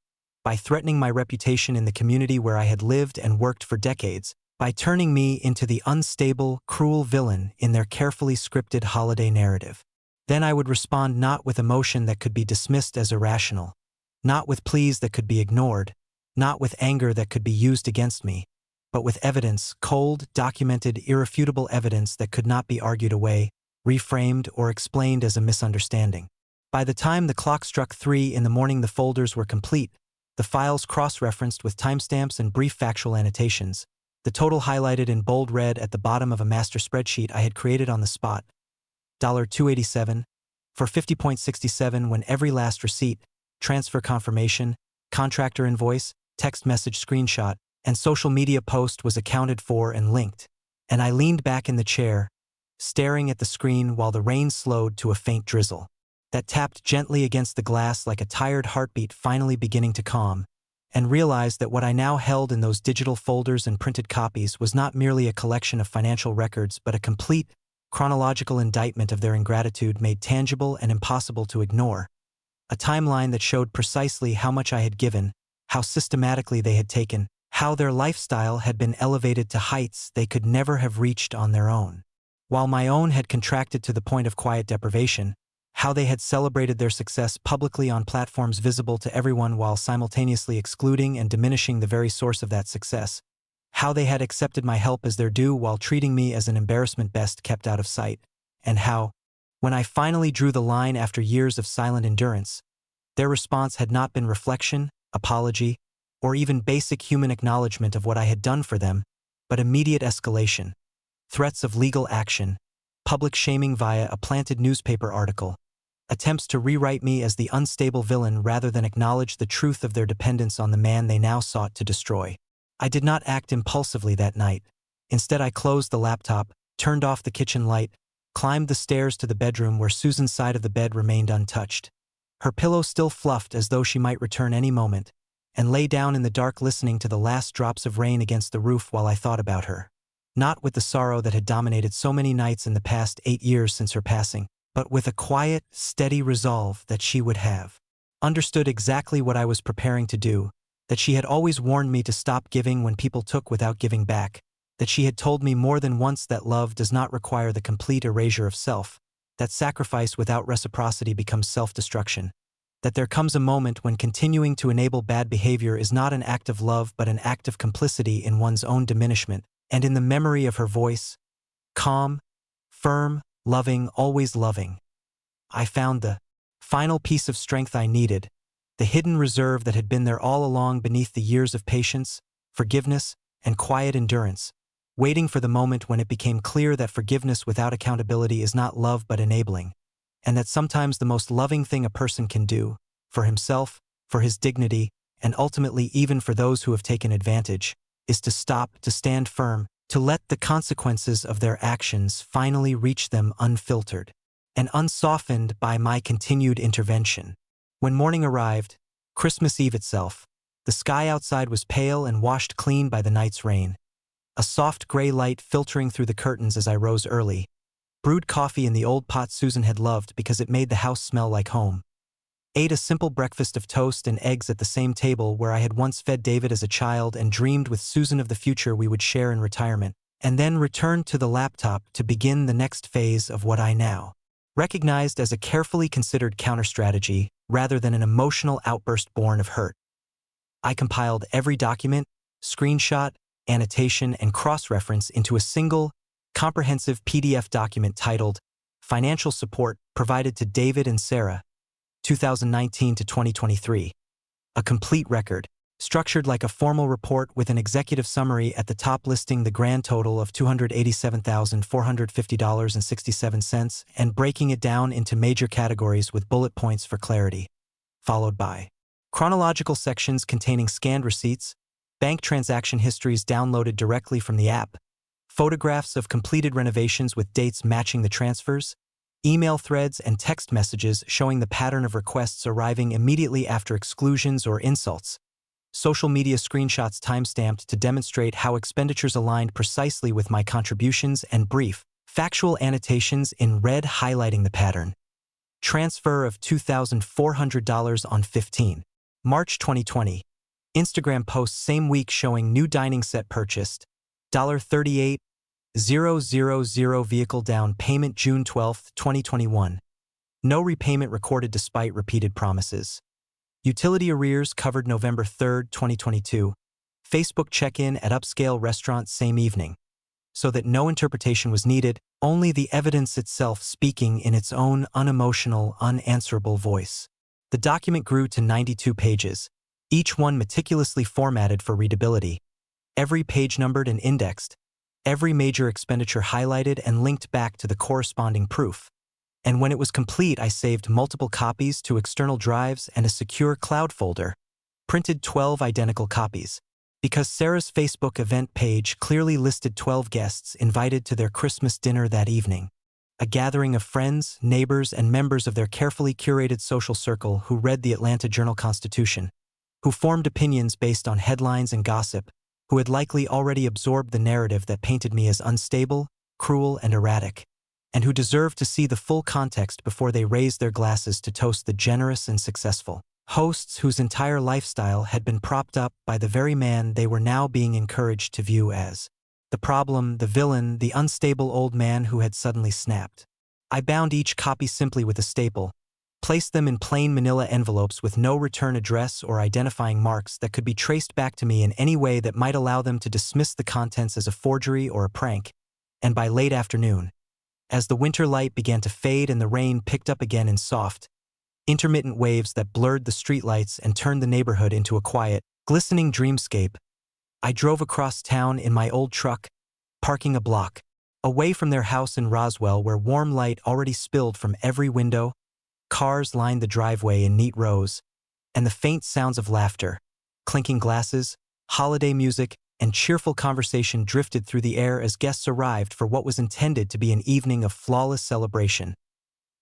by threatening my reputation in the community where I had lived and worked for decades, by turning me into the unstable, cruel villain in their carefully scripted holiday narrative, then I would respond not with emotion that could be dismissed as irrational, not with pleas that could be ignored, not with anger that could be used against me, but with evidence, cold, documented, irrefutable evidence that could not be argued away, reframed, or explained as a misunderstanding. By the time the clock struck 3 in the morning, the folders were complete, the files cross-referenced with timestamps and brief factual annotations, the total highlighted in bold red at the bottom of a master spreadsheet I had created on the spot. $287 for 50.67 when every last receipt, transfer confirmation, contractor invoice, text message screenshot, and social media post was accounted for and linked, and I leaned back in the chair, staring at the screen while the rain slowed to a faint drizzle that tapped gently against the glass like a tired heartbeat finally beginning to calm, and realized that what I now held in those digital folders and printed copies was not merely a collection of financial records but a complete, chronological indictment of their ingratitude made tangible and impossible to ignore, a timeline that showed precisely how much I had given, how systematically they had taken, how their lifestyle had been elevated to heights they could never have reached on their own, while my own had contracted to the point of quiet deprivation, how they had celebrated their success publicly on platforms visible to everyone while simultaneously excluding and diminishing the very source of that success, how they had accepted my help as their due while treating me as an embarrassment best kept out of sight, and how, when I finally drew the line after years of silent endurance, their response had not been reflection, apology, or even basic human acknowledgement of what I had done for them, but immediate escalation, threats of legal action, public shaming via a planted newspaper article, attempts to rewrite me as the unstable villain rather than acknowledge the truth of their dependence on the man they now sought to destroy. I did not act impulsively that night. Instead, I closed the laptop, turned off the kitchen light, climbed the stairs to the bedroom where Susan's side of the bed remained untouched, her pillow still fluffed as though she might return any moment, and lay down in the dark listening to the last drops of rain against the roof while I thought about her. Not with the sorrow that had dominated so many nights in the past 8 years since her passing, but with a quiet, steady resolve that she would have understood exactly what I was preparing to do, that she had always warned me to stop giving when people took without giving back, that she had told me more than once that love does not require the complete erasure of self, that sacrifice without reciprocity becomes self-destruction, that there comes a moment when continuing to enable bad behavior is not an act of love but an act of complicity in one's own diminishment, and in the memory of her voice, calm, firm, loving, always loving, I found the final piece of strength I needed, the hidden reserve that had been there all along beneath the years of patience, forgiveness, and quiet endurance, waiting for the moment when it became clear that forgiveness without accountability is not love but enabling, and that sometimes the most loving thing a person can do, for himself, for his dignity, and ultimately even for those who have taken advantage, is to stop, to stand firm, to let the consequences of their actions finally reach them unfiltered and unsoftened by my continued intervention. When morning arrived, Christmas Eve itself, the sky outside was pale and washed clean by the night's rain. A soft gray light filtering through the curtains as I rose early, brewed coffee in the old pot Susan had loved because it made the house smell like home, ate a simple breakfast of toast and eggs at the same table where I had once fed David as a child and dreamed with Susan of the future we would share in retirement, and then returned to the laptop to begin the next phase of what I now recognized as a carefully considered counter-strategy rather than an emotional outburst born of hurt. I compiled every document, screenshot, annotation, and cross-reference into a single, comprehensive PDF document titled Financial Support Provided to David and Sarah, 2019 to 2023, a complete record, structured like a formal report with an executive summary at the top listing the grand total of $287,450.67 and breaking it down into major categories with bullet points for clarity, followed by chronological sections containing scanned receipts, bank transaction histories downloaded directly from the app, photographs of completed renovations with dates matching the transfers, email threads and text messages showing the pattern of requests arriving immediately after exclusions or insults, social media screenshots timestamped to demonstrate how expenditures aligned precisely with my contributions, and brief, factual annotations in red highlighting the pattern. Transfer of $2,400 on 15 March 2020. Instagram post same week showing new dining set purchased. $38,000 vehicle down payment June 12, 2021. No repayment recorded despite repeated promises. Utility arrears covered November 3, 2022. Facebook check-in at upscale restaurant same evening. So that no interpretation was needed, only the evidence itself speaking in its own unemotional, unanswerable voice. The document grew to 92 pages, each one meticulously formatted for readability. Every page numbered and indexed, every major expenditure highlighted and linked back to the corresponding proof. And when it was complete, I saved multiple copies to external drives and a secure cloud folder, printed 12 identical copies, because Sarah's Facebook event page clearly listed 12 guests invited to their Christmas dinner that evening, a gathering of friends, neighbors, and members of their carefully curated social circle who read the Atlanta Journal-Constitution, who formed opinions based on headlines and gossip, who had likely already absorbed the narrative that painted me as unstable, cruel, and erratic, and who deserved to see the full context before they raised their glasses to toast the generous and successful hosts whose entire lifestyle had been propped up by the very man they were now being encouraged to view as the problem, the villain, the unstable old man who had suddenly snapped. I bound each copy simply with a staple, placed them in plain manila envelopes with no return address or identifying marks that could be traced back to me in any way that might allow them to dismiss the contents as a forgery or a prank, and by late afternoon, as the winter light began to fade and the rain picked up again in soft, intermittent waves that blurred the streetlights and turned the neighborhood into a quiet, glistening dreamscape, I drove across town in my old truck, parking a block away from their house in Roswell where warm light already spilled from every window, cars lined the driveway in neat rows, and the faint sounds of laughter, clinking glasses, holiday music, and cheerful conversation drifted through the air as guests arrived for what was intended to be an evening of flawless celebration.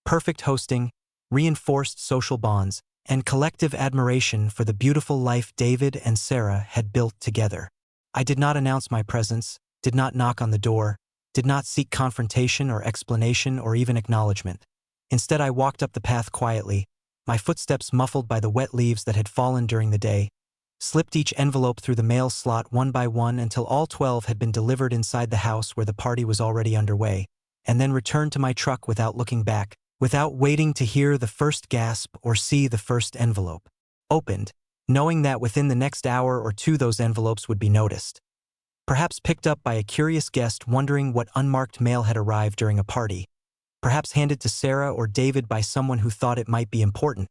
Perfect hosting, reinforced social bonds, and collective admiration for the beautiful life David and Sarah had built together. I did not announce my presence, did not knock on the door, did not seek confrontation or explanation or even acknowledgement. Instead, I walked up the path quietly, my footsteps muffled by the wet leaves that had fallen during the day, slipped each envelope through the mail slot one by one until all 12 had been delivered inside the house where the party was already underway, and then returned to my truck without looking back, without waiting to hear the first gasp or see the first envelope opened, knowing that within the next hour or two those envelopes would be noticed. Perhaps picked up by a curious guest wondering what unmarked mail had arrived during a party, perhaps handed to Sarah or David by someone who thought it might be important,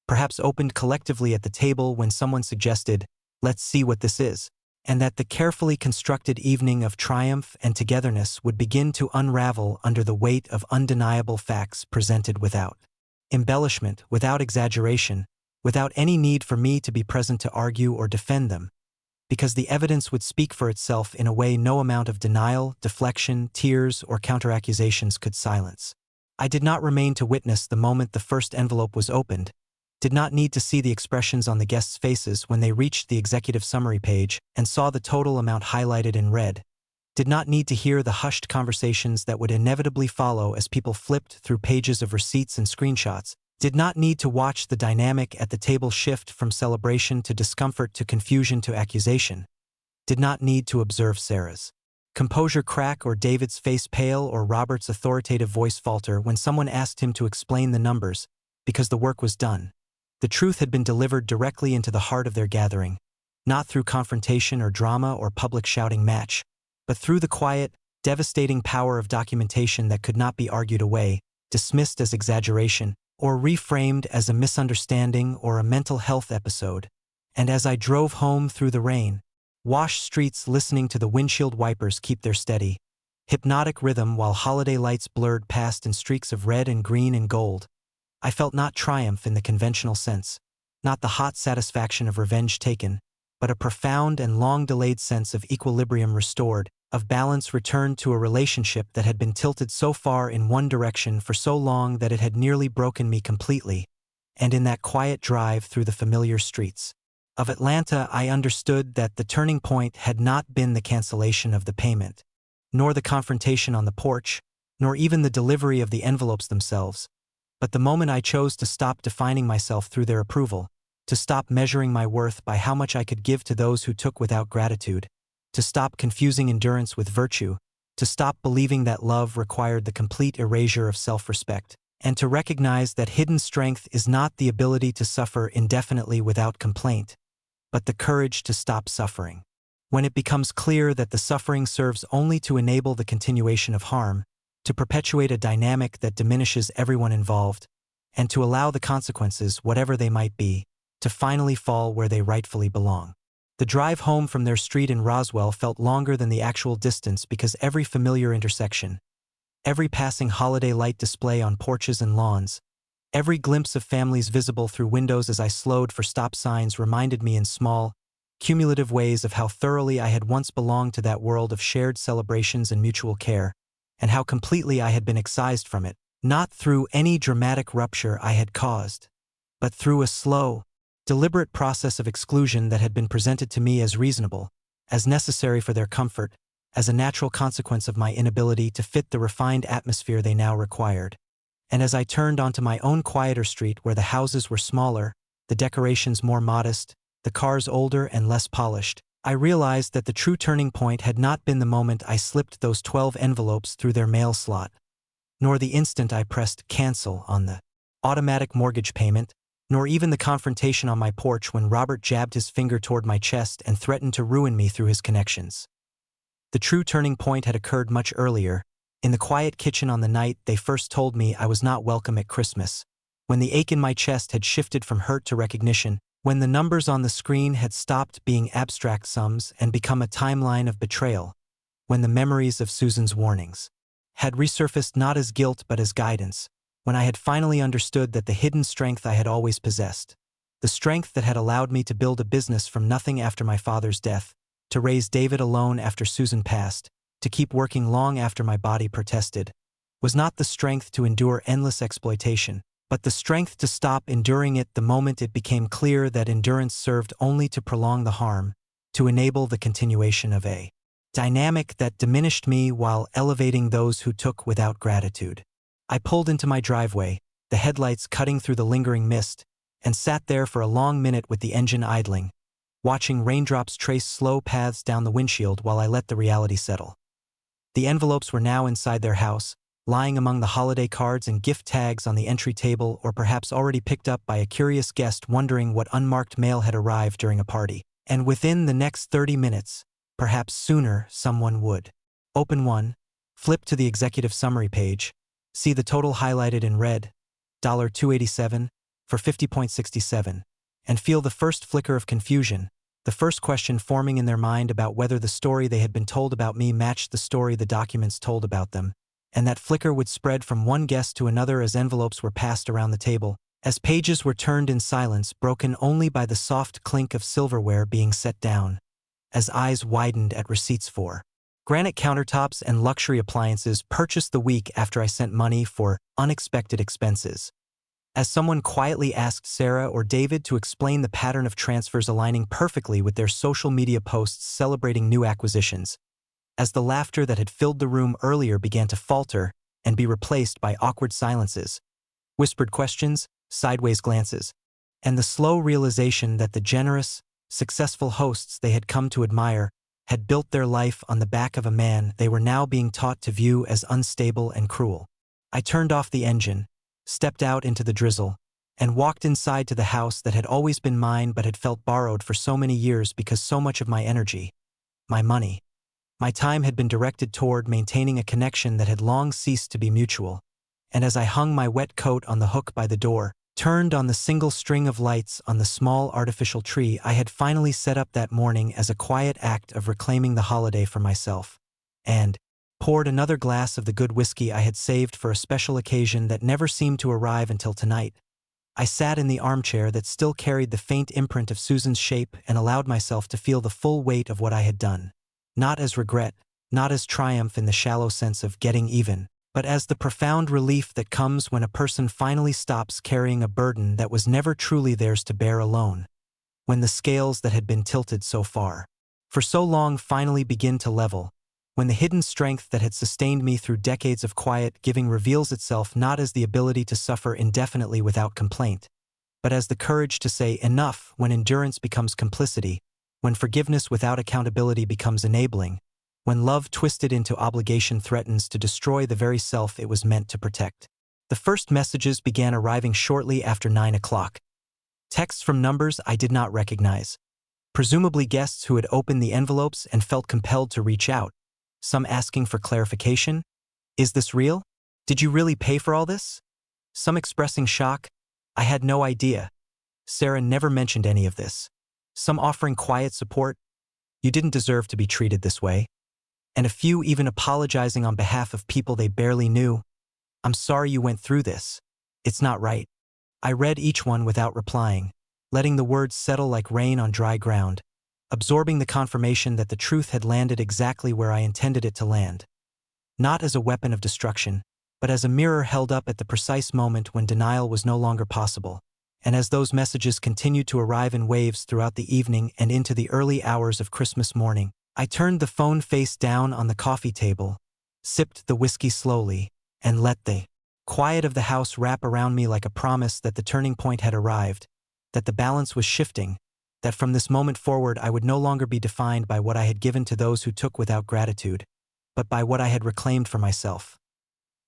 perhaps opened collectively at the table when someone suggested, "Let's see what this is," and that the carefully constructed evening of triumph and togetherness would begin to unravel under the weight of undeniable facts presented without embellishment, without exaggeration, without any need for me to be present to argue or defend them, because the evidence would speak for itself in a way no amount of denial, deflection, tears, or counteraccusations could silence. I did not remain to witness the moment the first envelope was opened, did not need to see the expressions on the guests' faces when they reached the executive summary page and saw the total amount highlighted in red, did not need to hear the hushed conversations that would inevitably follow as people flipped through pages of receipts and screenshots, did not need to watch the dynamic at the table shift from celebration to discomfort to confusion to accusation, did not need to observe Sarah's composure crack or David's face pale or Robert's authoritative voice falter when someone asked him to explain the numbers, because the work was done. The truth had been delivered directly into the heart of their gathering, not through confrontation or drama or public shouting match, but through the quiet, devastating power of documentation that could not be argued away, dismissed as exaggeration, or reframed as a misunderstanding or a mental health episode, And as I drove home through the rain, washed streets listening to the windshield wipers keep their steady, hypnotic rhythm while holiday lights blurred past in streaks of red and green and gold, I felt not triumph in the conventional sense, not the hot satisfaction of revenge taken, but a profound and long-delayed sense of equilibrium restored, of balance returned to a relationship that had been tilted so far in one direction for so long that it had nearly broken me completely, and in that quiet drive through the familiar streets of Atlanta I understood that the turning point had not been the cancellation of the payment, nor the confrontation on the porch, nor even the delivery of the envelopes themselves, but the moment I chose to stop defining myself through their approval, to stop measuring my worth by how much I could give to those who took without gratitude, to stop confusing endurance with virtue, to stop believing that love required the complete erasure of self-respect, and to recognize that hidden strength is not the ability to suffer indefinitely without complaint, but the courage to stop suffering. When it becomes clear that the suffering serves only to enable the continuation of harm, to perpetuate a dynamic that diminishes everyone involved, and to allow the consequences, whatever they might be, to finally fall where they rightfully belong. The drive home from their street in Roswell felt longer than the actual distance because every familiar intersection, every passing holiday light display on porches and lawns, every glimpse of families visible through windows as I slowed for stop signs reminded me in small, cumulative ways of how thoroughly I had once belonged to that world of shared celebrations and mutual care, and how completely I had been excised from it, not through any dramatic rupture I had caused, but through a slow, deliberate process of exclusion that had been presented to me as reasonable, as necessary for their comfort, as a natural consequence of my inability to fit the refined atmosphere they now required. And as I turned onto my own quieter street where the houses were smaller, the decorations more modest, the cars older and less polished, I realized that the true turning point had not been the moment I slipped those 12 envelopes through their mail slot, nor the instant I pressed cancel on the automatic mortgage payment, nor even the confrontation on my porch when Robert jabbed his finger toward my chest and threatened to ruin me through his connections. The true turning point had occurred much earlier, in the quiet kitchen on the night they first told me I was not welcome at Christmas, when the ache in my chest had shifted from hurt to recognition, when the numbers on the screen had stopped being abstract sums and become a timeline of betrayal, when the memories of Susan's warnings had resurfaced not as guilt but as guidance, when I had finally understood that the hidden strength I had always possessed, the strength that had allowed me to build a business from nothing after my father's death, to raise David alone after Susan passed, to keep working long after my body protested, was not the strength to endure endless exploitation, but the strength to stop enduring it the moment it became clear that endurance served only to prolong the harm, to enable the continuation of a dynamic that diminished me while elevating those who took without gratitude. I pulled into my driveway, the headlights cutting through the lingering mist, and sat there for a long minute with the engine idling, watching raindrops trace slow paths down the windshield while I let the reality settle. The envelopes were now inside their house, lying among the holiday cards and gift tags on the entry table, or perhaps already picked up by a curious guest wondering what unmarked mail had arrived during a party. And within the next 30 minutes, perhaps sooner, someone would open one, flip to the executive summary page, see the total highlighted in red, $287 for 50.67, and feel the first flicker of confusion, the first question forming in their mind about whether the story they had been told about me matched the story the documents told about them, and that flicker would spread from one guest to another as envelopes were passed around the table, as pages were turned in silence broken only by the soft clink of silverware being set down, as eyes widened at receipts for granite countertops and luxury appliances purchased the week after I sent money for unexpected expenses. As someone quietly asked Sarah or David to explain the pattern of transfers aligning perfectly with their social media posts celebrating new acquisitions. As the laughter that had filled the room earlier began to falter and be replaced by awkward silences, whispered questions, sideways glances, and the slow realization that the generous, successful hosts they had come to admire had built their life on the back of a man they were now being taught to view as unstable and cruel. I turned off the engine, stepped out into the drizzle, and walked inside to the house that had always been mine but had felt borrowed for so many years because so much of my energy, my money, my time had been directed toward maintaining a connection that had long ceased to be mutual. And as I hung my wet coat on the hook by the door, turned on the single string of lights on the small artificial tree I had finally set up that morning as a quiet act of reclaiming the holiday for myself, and poured another glass of the good whiskey I had saved for a special occasion that never seemed to arrive until tonight. I sat in the armchair that still carried the faint imprint of Susan's shape and allowed myself to feel the full weight of what I had done. Not as regret, not as triumph in the shallow sense of getting even, but as the profound relief that comes when a person finally stops carrying a burden that was never truly theirs to bear alone. When the scales that had been tilted so far, for so long, finally begin to level. When the hidden strength that had sustained me through decades of quiet giving reveals itself not as the ability to suffer indefinitely without complaint, but as the courage to say enough when endurance becomes complicity, when forgiveness without accountability becomes enabling, when love twisted into obligation threatens to destroy the very self it was meant to protect. The first messages began arriving shortly after 9 o'clock. Texts from numbers I did not recognize. Presumably guests who had opened the envelopes and felt compelled to reach out. Some asking for clarification. Is this real? Did you really pay for all this? Some expressing shock. I had no idea. Sarah never mentioned any of this. Some offering quiet support. You didn't deserve to be treated this way. And a few even apologizing on behalf of people they barely knew. I'm sorry you went through this. It's not right. I read each one without replying, letting the words settle like rain on dry ground, absorbing the confirmation that the truth had landed exactly where I intended it to land. Not as a weapon of destruction, but as a mirror held up at the precise moment when denial was no longer possible. And as those messages continued to arrive in waves throughout the evening and into the early hours of Christmas morning, I turned the phone face down on the coffee table, sipped the whiskey slowly, and let the quiet of the house wrap around me like a promise that the turning point had arrived, that the balance was shifting, that from this moment forward I would no longer be defined by what I had given to those who took without gratitude, but by what I had reclaimed for myself.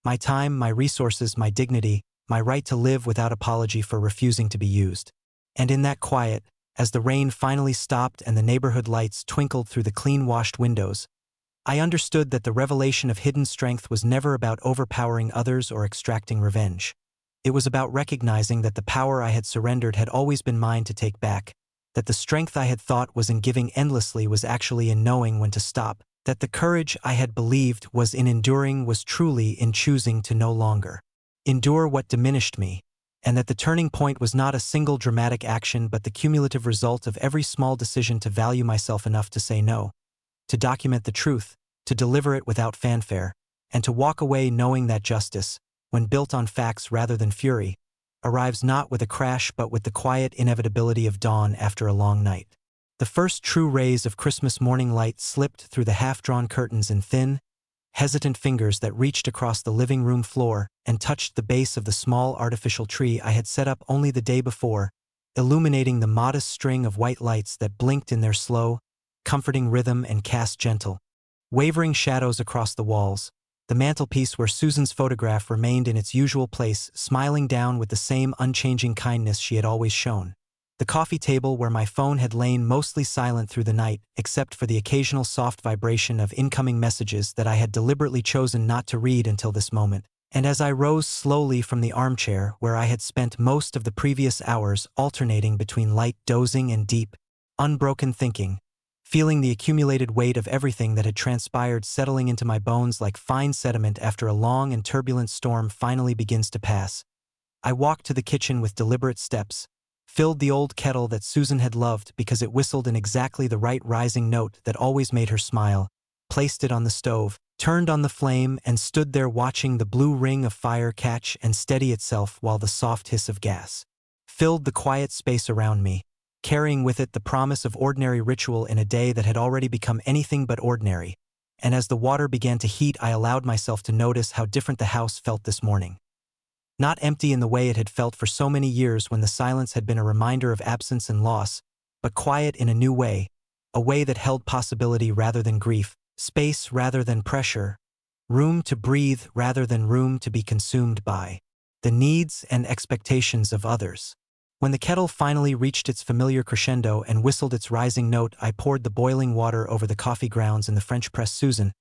My time, my resources, my dignity, my right to live without apology for refusing to be used. And in that quiet, as the rain finally stopped and the neighborhood lights twinkled through the clean-washed windows, I understood that the revelation of hidden strength was never about overpowering others or extracting revenge. It was about recognizing that the power I had surrendered had always been mine to take back, that the strength I had thought was in giving endlessly was actually in knowing when to stop, that the courage I had believed was in enduring was truly in choosing to no longer endure what diminished me, and that the turning point was not a single dramatic action but the cumulative result of every small decision to value myself enough to say no, to document the truth, to deliver it without fanfare, and to walk away knowing that justice, when built on facts rather than fury, arrives not with a crash but with the quiet inevitability of dawn after a long night. The first true rays of Christmas morning light slipped through the half-drawn curtains in thin, hesitant fingers that reached across the living room floor and touched the base of the small artificial tree I had set up only the day before, illuminating the modest string of white lights that blinked in their slow, comforting rhythm and cast gentle, wavering shadows across the walls. The mantelpiece where Susan's photograph remained in its usual place, smiling down with the same unchanging kindness she had always shown. The coffee table where my phone had lain mostly silent through the night, except for the occasional soft vibration of incoming messages that I had deliberately chosen not to read until this moment. And as I rose slowly from the armchair where I had spent most of the previous hours alternating between light dozing and deep, unbroken thinking, feeling the accumulated weight of everything that had transpired settling into my bones like fine sediment after a long and turbulent storm finally begins to pass, I walked to the kitchen with deliberate steps, filled the old kettle that Susan had loved because it whistled in exactly the right rising note that always made her smile, placed it on the stove, turned on the flame and stood there watching the blue ring of fire catch and steady itself while the soft hiss of gas filled the quiet space around me, carrying with it the promise of ordinary ritual in a day that had already become anything but ordinary. And as the water began to heat, I allowed myself to notice how different the house felt this morning. Not empty in the way it had felt for so many years when the silence had been a reminder of absence and loss, but quiet in a new way, a way that held possibility rather than grief, space rather than pressure, room to breathe rather than room to be consumed by the needs and expectations of others. When the kettle finally reached its familiar crescendo and whistled its rising note, I poured the boiling water over the coffee grounds in the French press Susan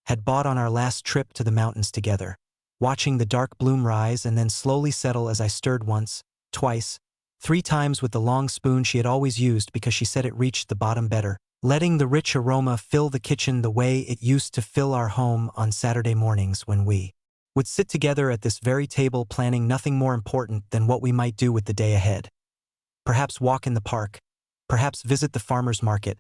had bought on our last trip to the mountains together, watching the dark bloom rise and then slowly settle as I stirred once, twice, 3 times with the long spoon she had always used because she said it reached the bottom better, letting the rich aroma fill the kitchen the way it used to fill our home on Saturday mornings when we would sit together at this very table planning nothing more important than what we might do with the day ahead. Perhaps walk in the park, perhaps visit the farmer's market,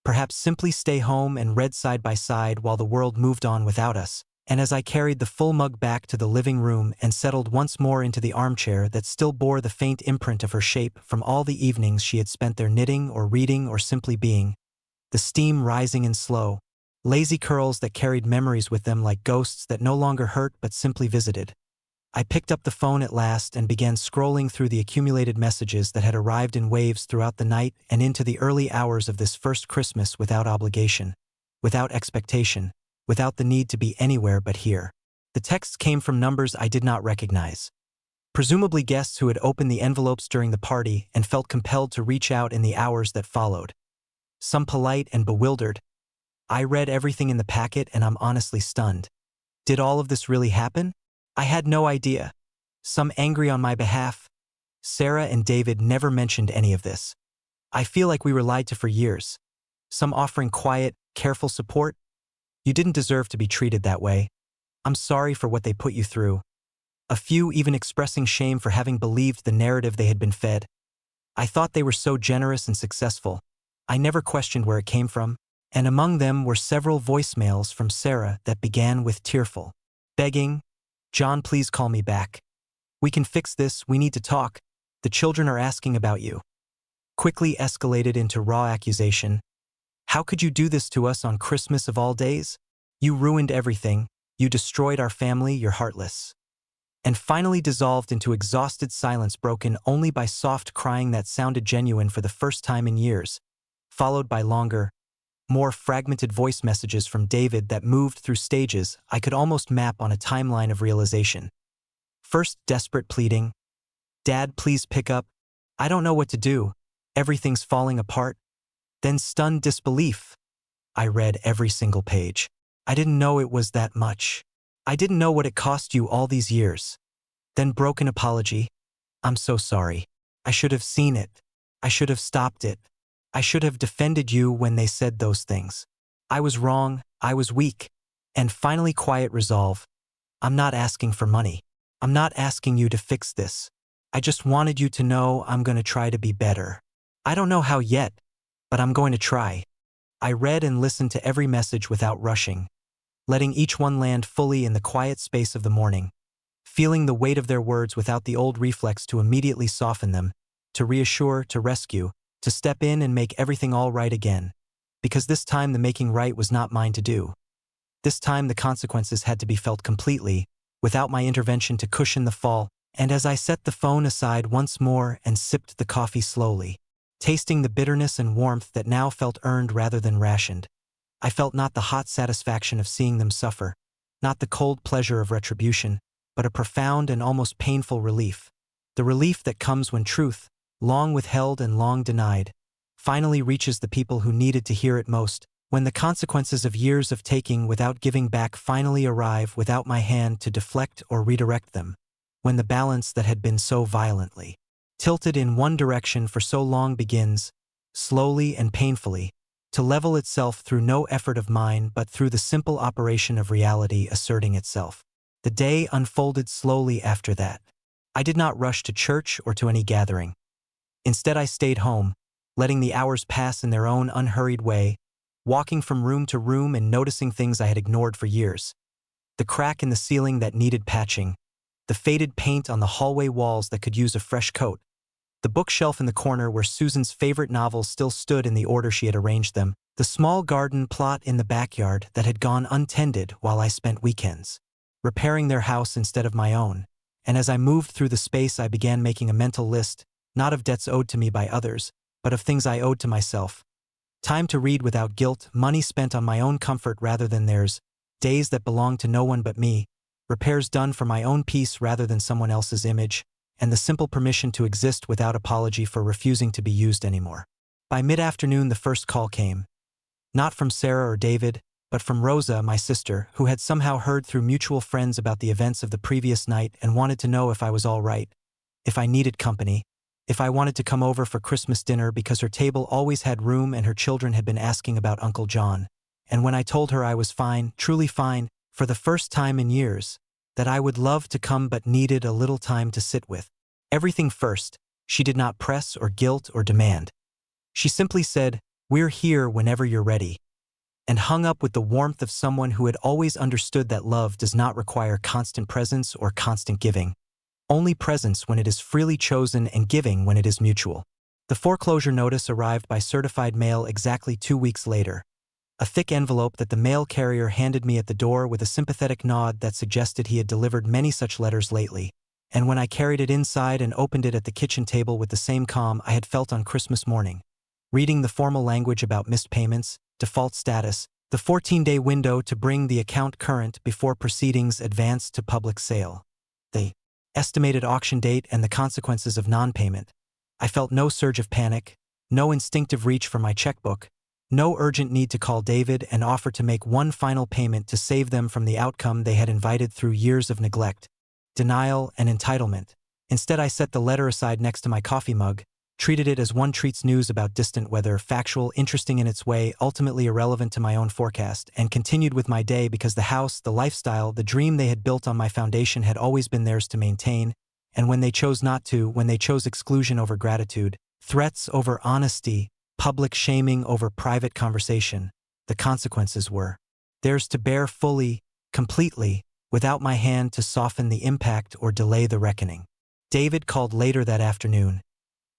perhaps simply stay home and read side by side while the world moved on without us. And as I carried the full mug back to the living room and settled once more into the armchair that still bore the faint imprint of her shape from all the evenings she had spent there knitting or reading or simply being, the steam rising in slow, lazy curls that carried memories with them like ghosts that no longer hurt but simply visited, I picked up the phone at last and began scrolling through the accumulated messages that had arrived in waves throughout the night and into the early hours of this first Christmas without obligation, without expectation, without the need to be anywhere but here. The texts came from numbers I did not recognize. Presumably guests who had opened the envelopes during the party and felt compelled to reach out in the hours that followed. Some polite and bewildered. I read everything in the packet and I'm honestly stunned. Did all of this really happen? I had no idea. Some angry on my behalf. Sarah and David never mentioned any of this. I feel like we were lied to for years. Some offering quiet, careful support. You didn't deserve to be treated that way. I'm sorry for what they put you through. A few even expressing shame for having believed the narrative they had been fed. I thought they were so generous and successful. I never questioned where it came from, and among them were several voicemails from Sarah that began with tearful, begging, "John, please call me back. We can fix this, we need to talk. The children are asking about you." Quickly escalated into raw accusation. "How could you do this to us on Christmas of all days? You ruined everything. You destroyed our family, you're heartless." And finally dissolved into exhausted silence broken only by soft crying that sounded genuine for the first time in years, followed by longer, more fragmented voice messages from David that moved through stages I could almost map on a timeline of realization. First, desperate pleading. "Dad, please pick up. I don't know what to do. Everything's falling apart." Then stunned disbelief. I read every single page. I didn't know it was that much. I didn't know what it cost you all these years. Then broken apology. "I'm so sorry. I should have seen it. I should have stopped it. I should have defended you when they said those things. I was wrong, I was weak." And finally quiet resolve. "I'm not asking for money. I'm not asking you to fix this. I just wanted you to know I'm going to try to be better. I don't know how yet, but I'm going to try." I read and listened to every message without rushing, letting each one land fully in the quiet space of the morning, feeling the weight of their words without the old reflex to immediately soften them, to reassure, to rescue, to step in and make everything all right again, because this time the making right was not mine to do. This time the consequences had to be felt completely, without my intervention to cushion the fall, and as I set the phone aside once more and sipped the coffee slowly, tasting the bitterness and warmth that now felt earned rather than rationed, I felt not the hot satisfaction of seeing them suffer, not the cold pleasure of retribution, but a profound and almost painful relief. The relief that comes when truth, long withheld and long denied, finally reaches the people who needed to hear it most, when the consequences of years of taking without giving back finally arrive without my hand to deflect or redirect them, when the balance that had been so violently tilted in one direction for so long begins, slowly and painfully, to level itself through no effort of mine but through the simple operation of reality asserting itself. The day unfolded slowly after that. I did not rush to church or to any gathering. Instead I stayed home, letting the hours pass in their own unhurried way, walking from room to room and noticing things I had ignored for years. The crack in the ceiling that needed patching, the faded paint on the hallway walls that could use a fresh coat, the bookshelf in the corner where Susan's favorite novels still stood in the order she had arranged them, the small garden plot in the backyard that had gone untended while I spent weekends repairing their house instead of my own. And as I moved through the space I began making a mental list, not of debts owed to me by others, but of things I owed to myself. Time to read without guilt, money spent on my own comfort rather than theirs, days that belonged to no one but me, repairs done for my own peace rather than someone else's image, and the simple permission to exist without apology for refusing to be used anymore. By mid-afternoon the first call came. Not from Sarah or David, but from Rosa, my sister, who had somehow heard through mutual friends about the events of the previous night and wanted to know if I was all right. if I needed company, if I wanted to come over for Christmas dinner because her table always had room and her children had been asking about Uncle John. And when I told her I was fine, truly fine, for the first time in years, that I would love to come but needed a little time to sit with. Everything first, she did not press or guilt or demand. She simply said, "We're here whenever you're ready," and hung up with the warmth of someone who had always understood that love does not require constant presence or constant giving. Only presence when it is freely chosen and giving when it is mutual. The foreclosure notice arrived by certified mail exactly 2 weeks later. A thick envelope that the mail carrier handed me at the door with a sympathetic nod that suggested he had delivered many such letters lately. And when I carried it inside and opened it at the kitchen table with the same calm I had felt on Christmas morning, reading the formal language about missed payments, default status, the 14-day window to bring the account current before proceedings advanced to public sale, the estimated auction date and the consequences of non-payment, I felt no surge of panic, no instinctive reach for my checkbook, no urgent need to call David and offer to make one final payment to save them from the outcome they had invited through years of neglect, denial, and entitlement. Instead, I set the letter aside next to my coffee mug, treated it as one treats news about distant weather, factual, interesting in its way, ultimately irrelevant to my own forecast, and continued with my day because the house, the lifestyle, the dream they had built on my foundation had always been theirs to maintain, and when they chose not to, when they chose exclusion over gratitude, threats over honesty, public shaming over private conversation, the consequences were theirs to bear fully, completely, without my hand to soften the impact or delay the reckoning. David called later that afternoon,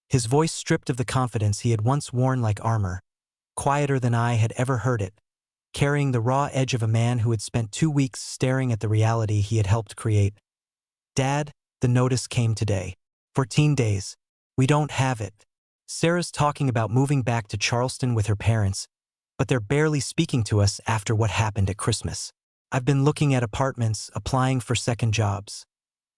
his voice stripped of the confidence he had once worn like armor, quieter than I had ever heard it, carrying the raw edge of a man who had spent 2 weeks staring at the reality he had helped create. "Dad, the notice came today. 14 days. We don't have it. Sarah's talking about moving back to Charleston with her parents, but they're barely speaking to us after what happened at Christmas. I've been looking at apartments, applying for second jobs.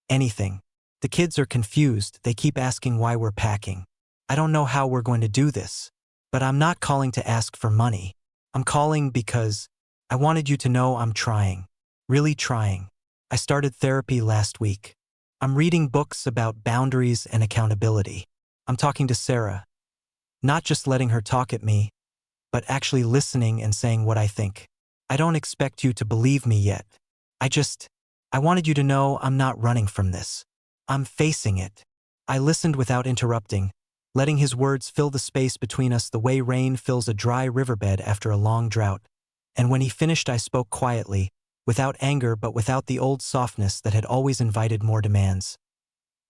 Anything. The kids are confused, they keep asking why we're packing. I don't know how we're going to do this. But I'm not calling to ask for money. I'm calling because I wanted you to know I'm trying. Really trying. I started therapy last week. I'm reading books about boundaries and accountability. I'm talking to Sarah. Not just letting her talk at me, but actually listening and saying what I think. I don't expect you to believe me yet. I wanted you to know I'm not running from this. I'm facing it." I listened without interrupting, letting his words fill the space between us the way rain fills a dry riverbed after a long drought. And when he finished, I spoke quietly, without anger but without the old softness that had always invited more demands.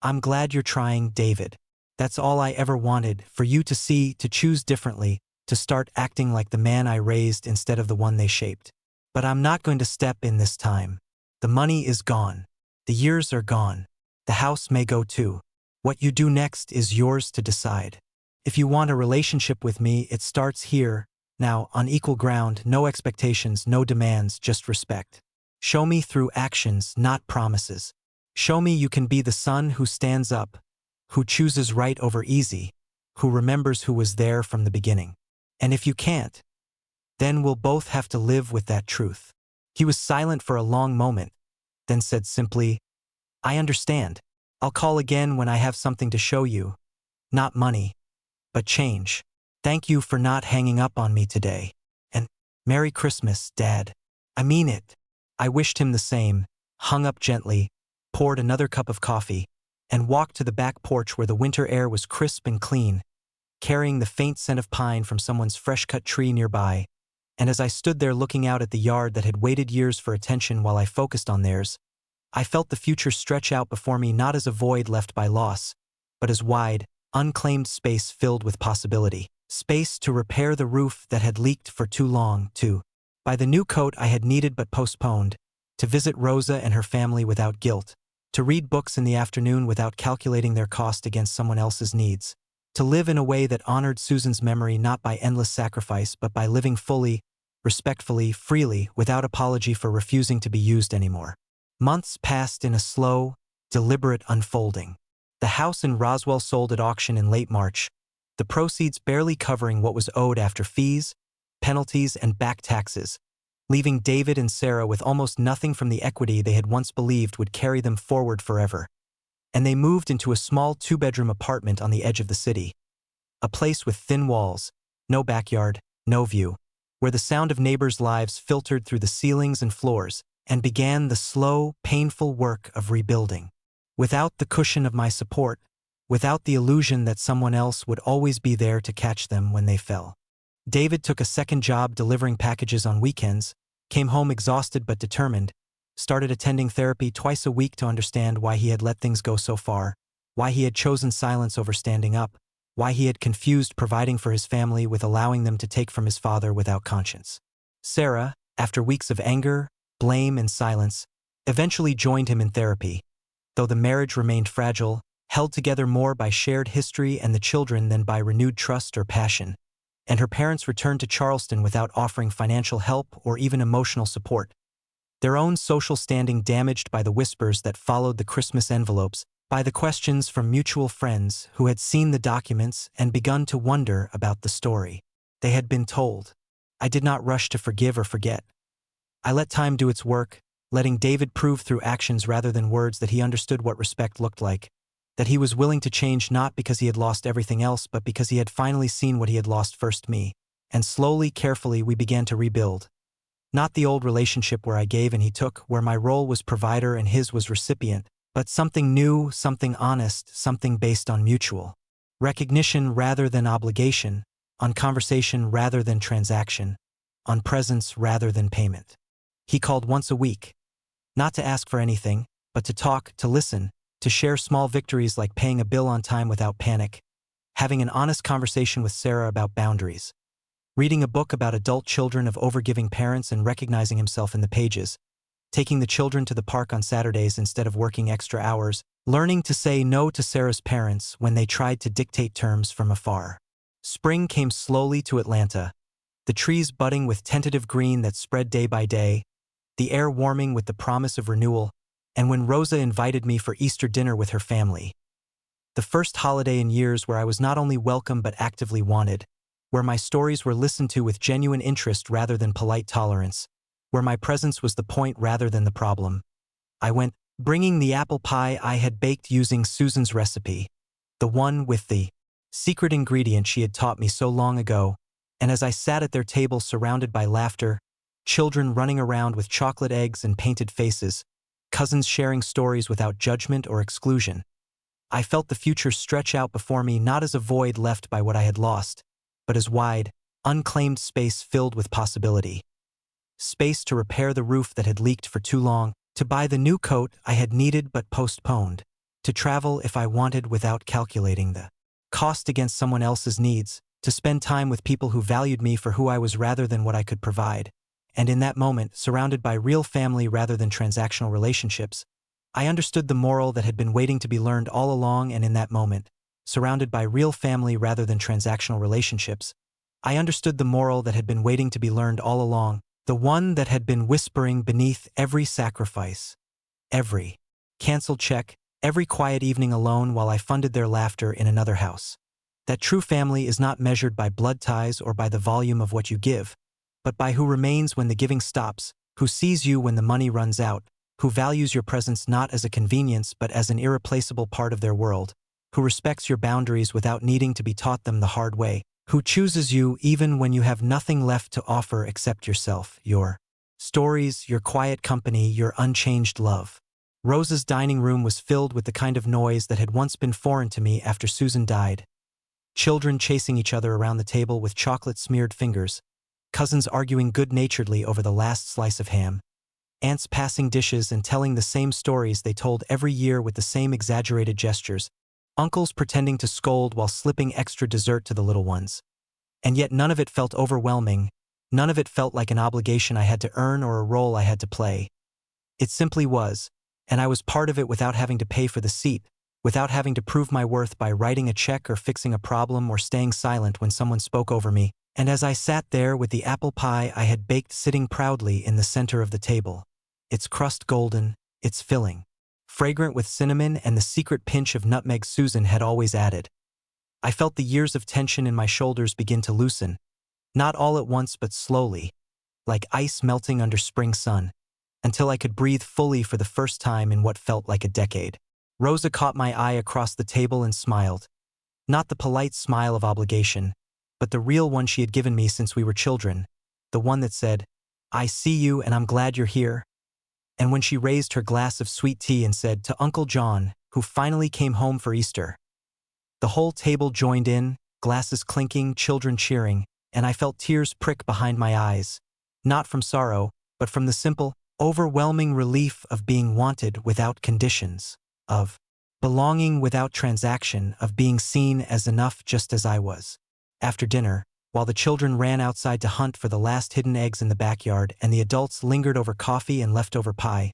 "I'm glad you're trying, David. That's all I ever wanted, for you to see, to choose differently, to start acting like the man I raised instead of the one they shaped. But I'm not going to step in this time. The money is gone. The years are gone. The house may go too. What you do next is yours to decide. If you want a relationship with me, it starts here, now, on equal ground, no expectations, no demands, just respect. Show me through actions, not promises. Show me you can be the son who stands up, who chooses right over easy, who remembers who was there from the beginning. And if you can't, then we'll both have to live with that truth." He was silent for a long moment, then said simply, "I understand. I'll call again when I have something to show you. Not money, but change. Thank you for not hanging up on me today. And Merry Christmas, Dad. I mean it." I wished him the same, hung up gently, poured another cup of coffee, and walked to the back porch where the winter air was crisp and clean, carrying the faint scent of pine from someone's fresh-cut tree nearby. And as I stood there looking out at the yard that had waited years for attention while I focused on theirs, I felt the future stretch out before me not as a void left by loss, but as wide, unclaimed space filled with possibility. Space to repair the roof that had leaked for too long, to buy the new coat I had needed but postponed, to visit Rosa and her family without guilt, to read books in the afternoon without calculating their cost against someone else's needs, to live in a way that honored Susan's memory not by endless sacrifice but by living fully, respectfully, freely, without apology for refusing to be used anymore. Months passed in a slow, deliberate unfolding. The house in Roswell sold at auction in late March, the proceeds barely covering what was owed after fees, penalties, and back taxes, leaving David and Sarah with almost nothing from the equity they had once believed would carry them forward forever. and they moved into a small two-bedroom apartment on the edge of the city. A place with thin walls, no backyard, no view, where the sound of neighbors' lives filtered through the ceilings and floors, and began the slow, painful work of rebuilding. Without the cushion of my support, without the illusion that someone else would always be there to catch them when they fell. David took a second job delivering packages on weekends, came home exhausted but determined, started attending therapy twice a week to understand why he had let things go so far, why he had chosen silence over standing up, why he had confused providing for his family with allowing them to take from his father without conscience. Sarah, after weeks of anger, blame, and silence, eventually joined him in therapy, though the marriage remained fragile, held together more by shared history and the children than by renewed trust or passion, and her parents returned to Charleston without offering financial help or even emotional support, their own social standing damaged by the whispers that followed the Christmas envelopes, by the questions from mutual friends who had seen the documents and begun to wonder about the story they had been told. I did not rush to forgive or forget. I let time do its work, letting David prove through actions rather than words that he understood what respect looked like, that he was willing to change not because he had lost everything else but because he had finally seen what he had lost first, me. And slowly, carefully, we began to rebuild. Not the old relationship where I gave and he took, where my role was provider and his was recipient, but something new, something honest, something based on mutual recognition rather than obligation, on conversation rather than transaction, on presence rather than payment. He called once a week, not to ask for anything, but to talk, to listen, to share small victories like paying a bill on time without panic, having an honest conversation with Sarah about boundaries, reading a book about adult children of overgiving parents and recognizing himself in the pages, taking the children to the park on Saturdays instead of working extra hours, learning to say no to Sarah's parents when they tried to dictate terms from afar. Spring came slowly to Atlanta, the trees budding with tentative green that spread day by day, the air warming with the promise of renewal, and when Rosa invited me for Easter dinner with her family. The first holiday in years where I was not only welcome but actively wanted, where my stories were listened to with genuine interest rather than polite tolerance, where my presence was the point rather than the problem. I went, bringing the apple pie I had baked using Susan's recipe, the one with the secret ingredient she had taught me so long ago, and as I sat at their table surrounded by laughter, children running around with chocolate eggs and painted faces, cousins sharing stories without judgment or exclusion, I felt the future stretch out before me not as a void left by what I had lost, but as wide, unclaimed space filled with possibility. Space to repair the roof that had leaked for too long, to buy the new coat I had needed but postponed, to travel if I wanted without calculating the cost against someone else's needs, to spend time with people who valued me for who I was rather than what I could provide. And in that moment, surrounded by real family rather than transactional relationships, I understood the moral that had been waiting to be learned all along. And in that moment, surrounded by real family rather than transactional relationships, I understood the moral that had been waiting to be learned all along, the one that had been whispering beneath every sacrifice, every canceled check, every quiet evening alone while I funded their laughter in another house. That true family is not measured by blood ties or by the volume of what you give, but by who remains when the giving stops, who sees you when the money runs out, who values your presence not as a convenience but as an irreplaceable part of their world, who respects your boundaries without needing to be taught them the hard way, who chooses you even when you have nothing left to offer except yourself, your stories, your quiet company, your unchanged love. Rosa's dining room was filled with the kind of noise that had once been foreign to me after Susan died. Children chasing each other around the table with chocolate-smeared fingers, cousins arguing good-naturedly over the last slice of ham, aunts passing dishes and telling the same stories they told every year with the same exaggerated gestures, uncles pretending to scold while slipping extra dessert to the little ones. And yet none of it felt overwhelming, none of it felt like an obligation I had to earn or a role I had to play. It simply was, and I was part of it without having to pay for the seat, without having to prove my worth by writing a check or fixing a problem or staying silent when someone spoke over me. And as I sat there with the apple pie I had baked sitting proudly in the center of the table, its crust golden, its filling fragrant with cinnamon and the secret pinch of nutmeg Susan had always added, I felt the years of tension in my shoulders begin to loosen, not all at once but slowly, like ice melting under spring sun, until I could breathe fully for the first time in what felt like a decade. Rosa caught my eye across the table and smiled. Not the polite smile of obligation, but the real one she had given me since we were children, the one that said, "I see you and I'm glad you're here." And when she raised her glass of sweet tea and said, "To Uncle John, who finally came home for Easter." The whole table joined in, glasses clinking, children cheering, and I felt tears prick behind my eyes, not from sorrow, but from the simple, overwhelming relief of being wanted without conditions, of belonging without transaction, of being seen as enough just as I was. After dinner, while the children ran outside to hunt for the last hidden eggs in the backyard and the adults lingered over coffee and leftover pie,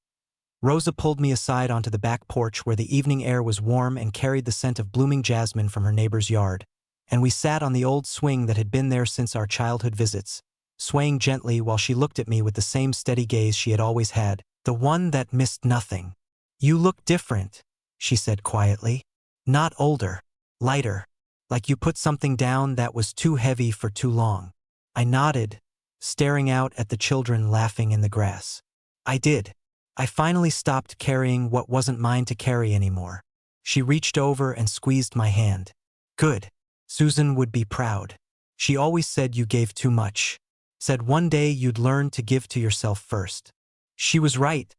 Rosa pulled me aside onto the back porch where the evening air was warm and carried the scent of blooming jasmine from her neighbor's yard, and we sat on the old swing that had been there since our childhood visits, swaying gently while she looked at me with the same steady gaze she had always had, the one that missed nothing. "You look different," she said quietly. "Not older, lighter, like you put something down that was too heavy for too long." I nodded, staring out at the children laughing in the grass. I did. I finally stopped carrying what wasn't mine to carry anymore. She reached over and squeezed my hand. "Good. Susan would be proud. She always said you gave too much. Said one day you'd learn to give to yourself first." "She was right,"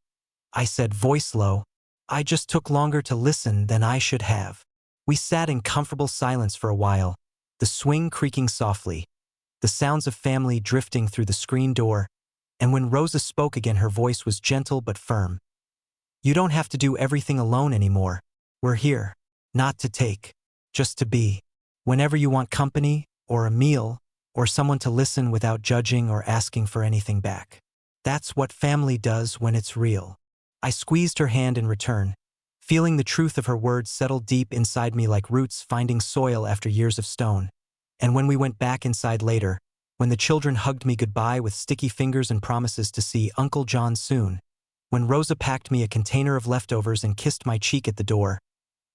I said, voice low. "I just took longer to listen than I should have." We sat in comfortable silence for a while, the swing creaking softly, the sounds of family drifting through the screen door, and when Rosa spoke again her voice was gentle but firm. "You don't have to do everything alone anymore. We're here. Not to take. Just to be. Whenever you want company, or a meal, or someone to listen without judging or asking for anything back. That's what family does when it's real." I squeezed her hand in return, feeling the truth of her words settle deep inside me like roots finding soil after years of stone. And when we went back inside later, when the children hugged me goodbye with sticky fingers and promises to see Uncle John soon, when Rosa packed me a container of leftovers and kissed my cheek at the door,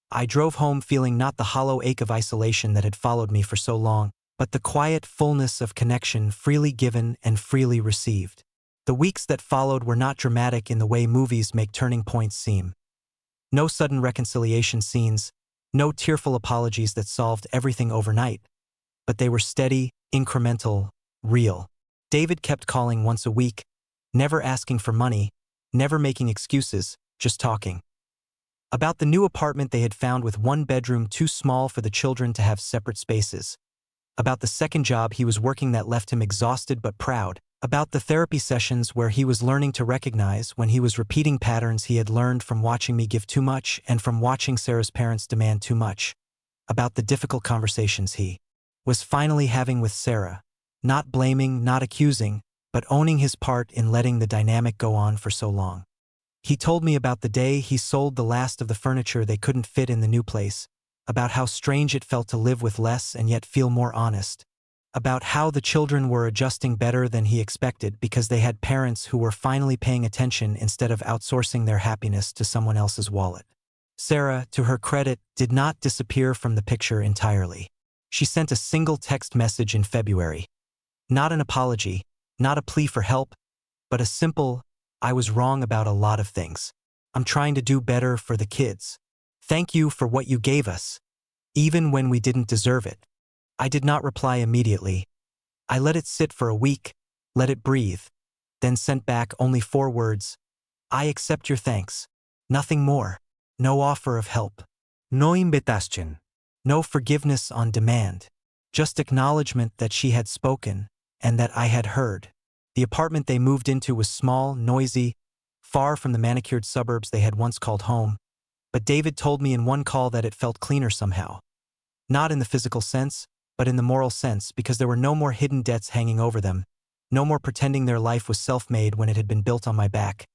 I drove home feeling not the hollow ache of isolation that had followed me for so long, but the quiet fullness of connection freely given and freely received. The weeks that followed were not dramatic in the way movies make turning points seem. No sudden reconciliation scenes, no tearful apologies that solved everything overnight, but they were steady, incremental, real. David kept calling once a week, never asking for money, never making excuses, just talking. About the new apartment they had found with one bedroom too small for the children to have separate spaces. About the second job he was working that left him exhausted but proud. About the therapy sessions where he was learning to recognize when he was repeating patterns he had learned from watching me give too much and from watching Sarah's parents demand too much. About the difficult conversations he was finally having with Sarah, not blaming, not accusing, but owning his part in letting the dynamic go on for so long. He told me about the day he sold the last of the furniture they couldn't fit in the new place, about how strange it felt to live with less and yet feel more honest, about how the children were adjusting better than he expected because they had parents who were finally paying attention instead of outsourcing their happiness to someone else's wallet. Sarah, to her credit, did not disappear from the picture entirely. She sent a single text message in February. Not an apology, not a plea for help, but a simple, "I was wrong about a lot of things. I'm trying to do better for the kids. Thank you for what you gave us, even when we didn't deserve it." I did not reply immediately. I let it sit for a week, let it breathe, then sent back only 4 words. "I accept your thanks. Nothing more. No offer of help. No invitation. No forgiveness on demand. Just acknowledgement that she had spoken, and that I had heard." The apartment they moved into was small, noisy, far from the manicured suburbs they had once called home, but David told me in one call that it felt cleaner somehow. Not in the physical sense, but in the moral sense, because there were no more hidden debts hanging over them, no more pretending their life was self-made when it had been built on my back,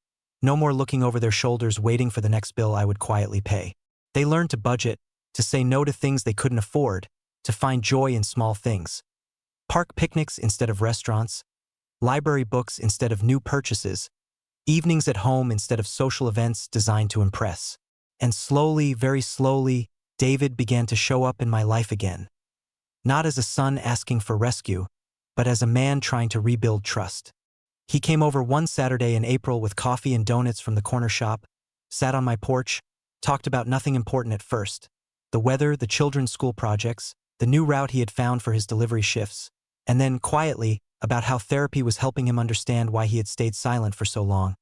no more looking over their shoulders waiting for the next bill I would quietly pay. They learned to budget, to say no to things they couldn't afford, to find joy in small things. Park picnics instead of restaurants, library books instead of new purchases, evenings at home instead of social events designed to impress. And slowly, very slowly, David began to show up in my life again. Not as a son asking for rescue, but as a man trying to rebuild trust. He came over one Saturday in April with coffee and donuts from the corner shop, sat on my porch, Talked about nothing important at first. The weather, the children's school projects, the new route he had found for his delivery shifts, and then, quietly, about how therapy was helping him understand why he had stayed silent for so long,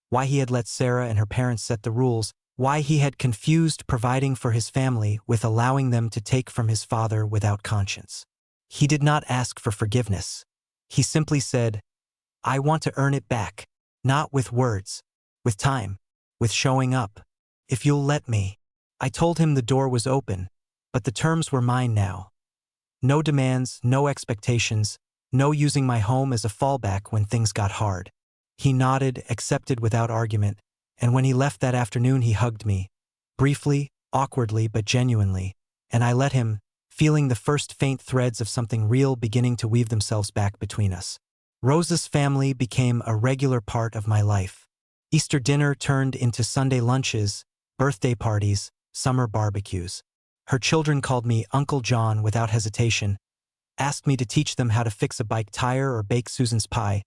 why he had let Sarah and her parents set the rules, why he had confused providing for his family with allowing them to take from his father without conscience. He did not ask for forgiveness. He simply said, "I want to earn it back, not with words, with time, with showing up. If you'll let me." I told him the door was open, but the terms were mine now. No demands, no expectations, no using my home as a fallback when things got hard. He nodded, accepted without argument, and when he left that afternoon he hugged me, briefly, awkwardly but genuinely, and I let him, feeling the first faint threads of something real beginning to weave themselves back between us. Rosa's family became a regular part of my life. Easter dinner turned into Sunday lunches, birthday parties, summer barbecues. Her children called me Uncle John without hesitation, asked me to teach them how to fix a bike tire or bake Susan's pie,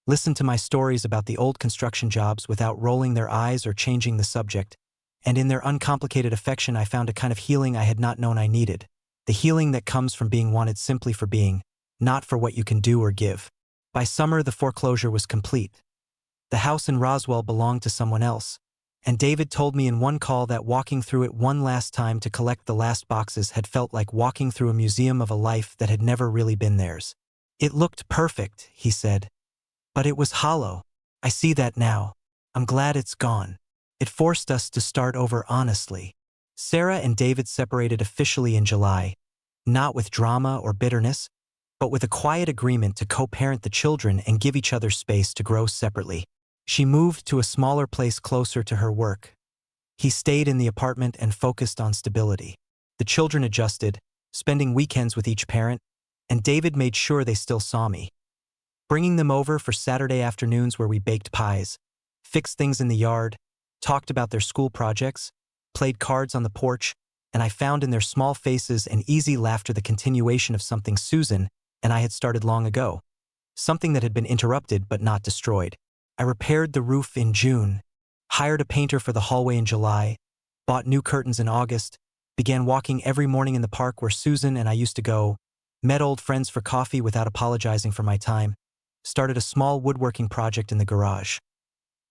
listened to my stories about the old construction jobs without rolling their eyes or changing the subject, and in their uncomplicated affection I found a kind of healing I had not known I needed, the healing that comes from being wanted simply for being, not for what you can do or give. By summer the foreclosure was complete. The house in Roswell belonged to someone else, and David told me in one call that walking through it one last time to collect the last boxes had felt like walking through a museum of a life that had never really been theirs. "It looked perfect," he said. "But it was hollow. I see that now. I'm glad it's gone. It forced us to start over honestly." Sarah and David separated officially in July, not with drama or bitterness, but with a quiet agreement to co-parent the children and give each other space to grow separately. She moved to a smaller place closer to her work. He stayed in the apartment and focused on stability. The children adjusted, spending weekends with each parent, and David made sure they still saw me. Bringing them over for Saturday afternoons where we baked pies, fixed things in the yard, talked about their school projects, played cards on the porch, and I found in their small faces an easy laughter the continuation of something Susan and I had started long ago. Something that had been interrupted but not destroyed. I repaired the roof in June, hired a painter for the hallway in July, bought new curtains in August, began walking every morning in the park where Susan and I used to go, met old friends for coffee without apologizing for my time, started a small woodworking project in the garage.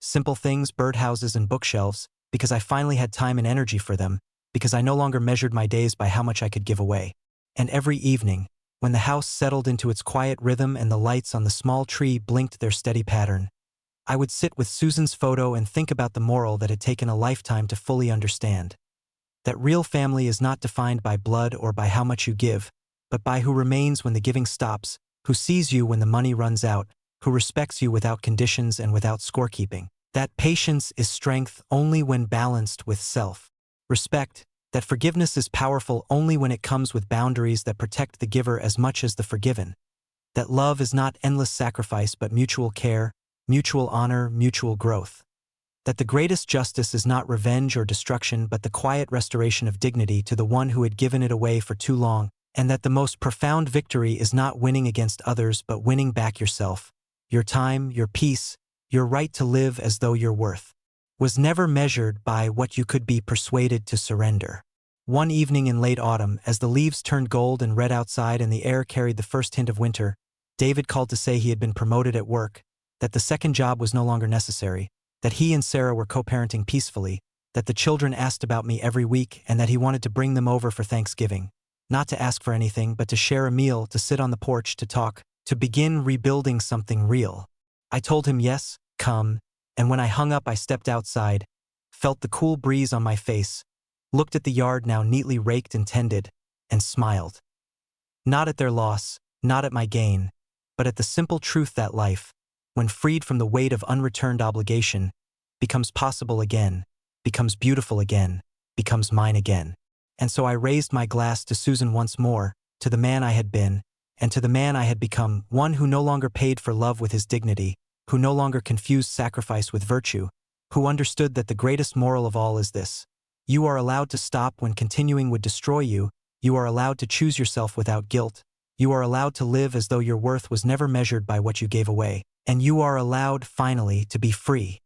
Simple things, birdhouses and bookshelves, because I finally had time and energy for them, because I no longer measured my days by how much I could give away. And every evening, when the house settled into its quiet rhythm and the lights on the small tree blinked their steady pattern, I would sit with Susan's photo and think about the moral that had taken a lifetime to fully understand. That real family is not defined by blood or by how much you give, but by who remains when the giving stops, who sees you when the money runs out, who respects you without conditions and without scorekeeping. That patience is strength only when balanced with self-respect, that forgiveness is powerful only when it comes with boundaries that protect the giver as much as the forgiven, that love is not endless sacrifice but mutual care, mutual honor, mutual growth, that the greatest justice is not revenge or destruction but the quiet restoration of dignity to the one who had given it away for too long, and that the most profound victory is not winning against others but winning back yourself, your time, your peace, your right to live as though your worth was never measured by what you could be persuaded to surrender. One evening in late autumn, as the leaves turned gold and red outside and the air carried the first hint of winter, David called to say he had been promoted at work, that the second job was no longer necessary, that he and Sarah were co-parenting peacefully, that the children asked about me every week and that he wanted to bring them over for Thanksgiving, not to ask for anything but to share a meal, to sit on the porch, to talk, to begin rebuilding something real. I told him yes, come, and when I hung up I stepped outside, felt the cool breeze on my face, looked at the yard now neatly raked and tended, and smiled. Not at their loss, not at my gain, but at the simple truth that life, when freed from the weight of unreturned obligation, becomes possible again, becomes beautiful again, becomes mine again. And so I raised my glass to Susan once more, to the man I had been, and to the man I had become, one who no longer paid for love with his dignity, who no longer confused sacrifice with virtue, who understood that the greatest moral of all is this: you are allowed to stop when continuing would destroy you, you are allowed to choose yourself without guilt, you are allowed to live as though your worth was never measured by what you gave away, and you are allowed, finally, to be free.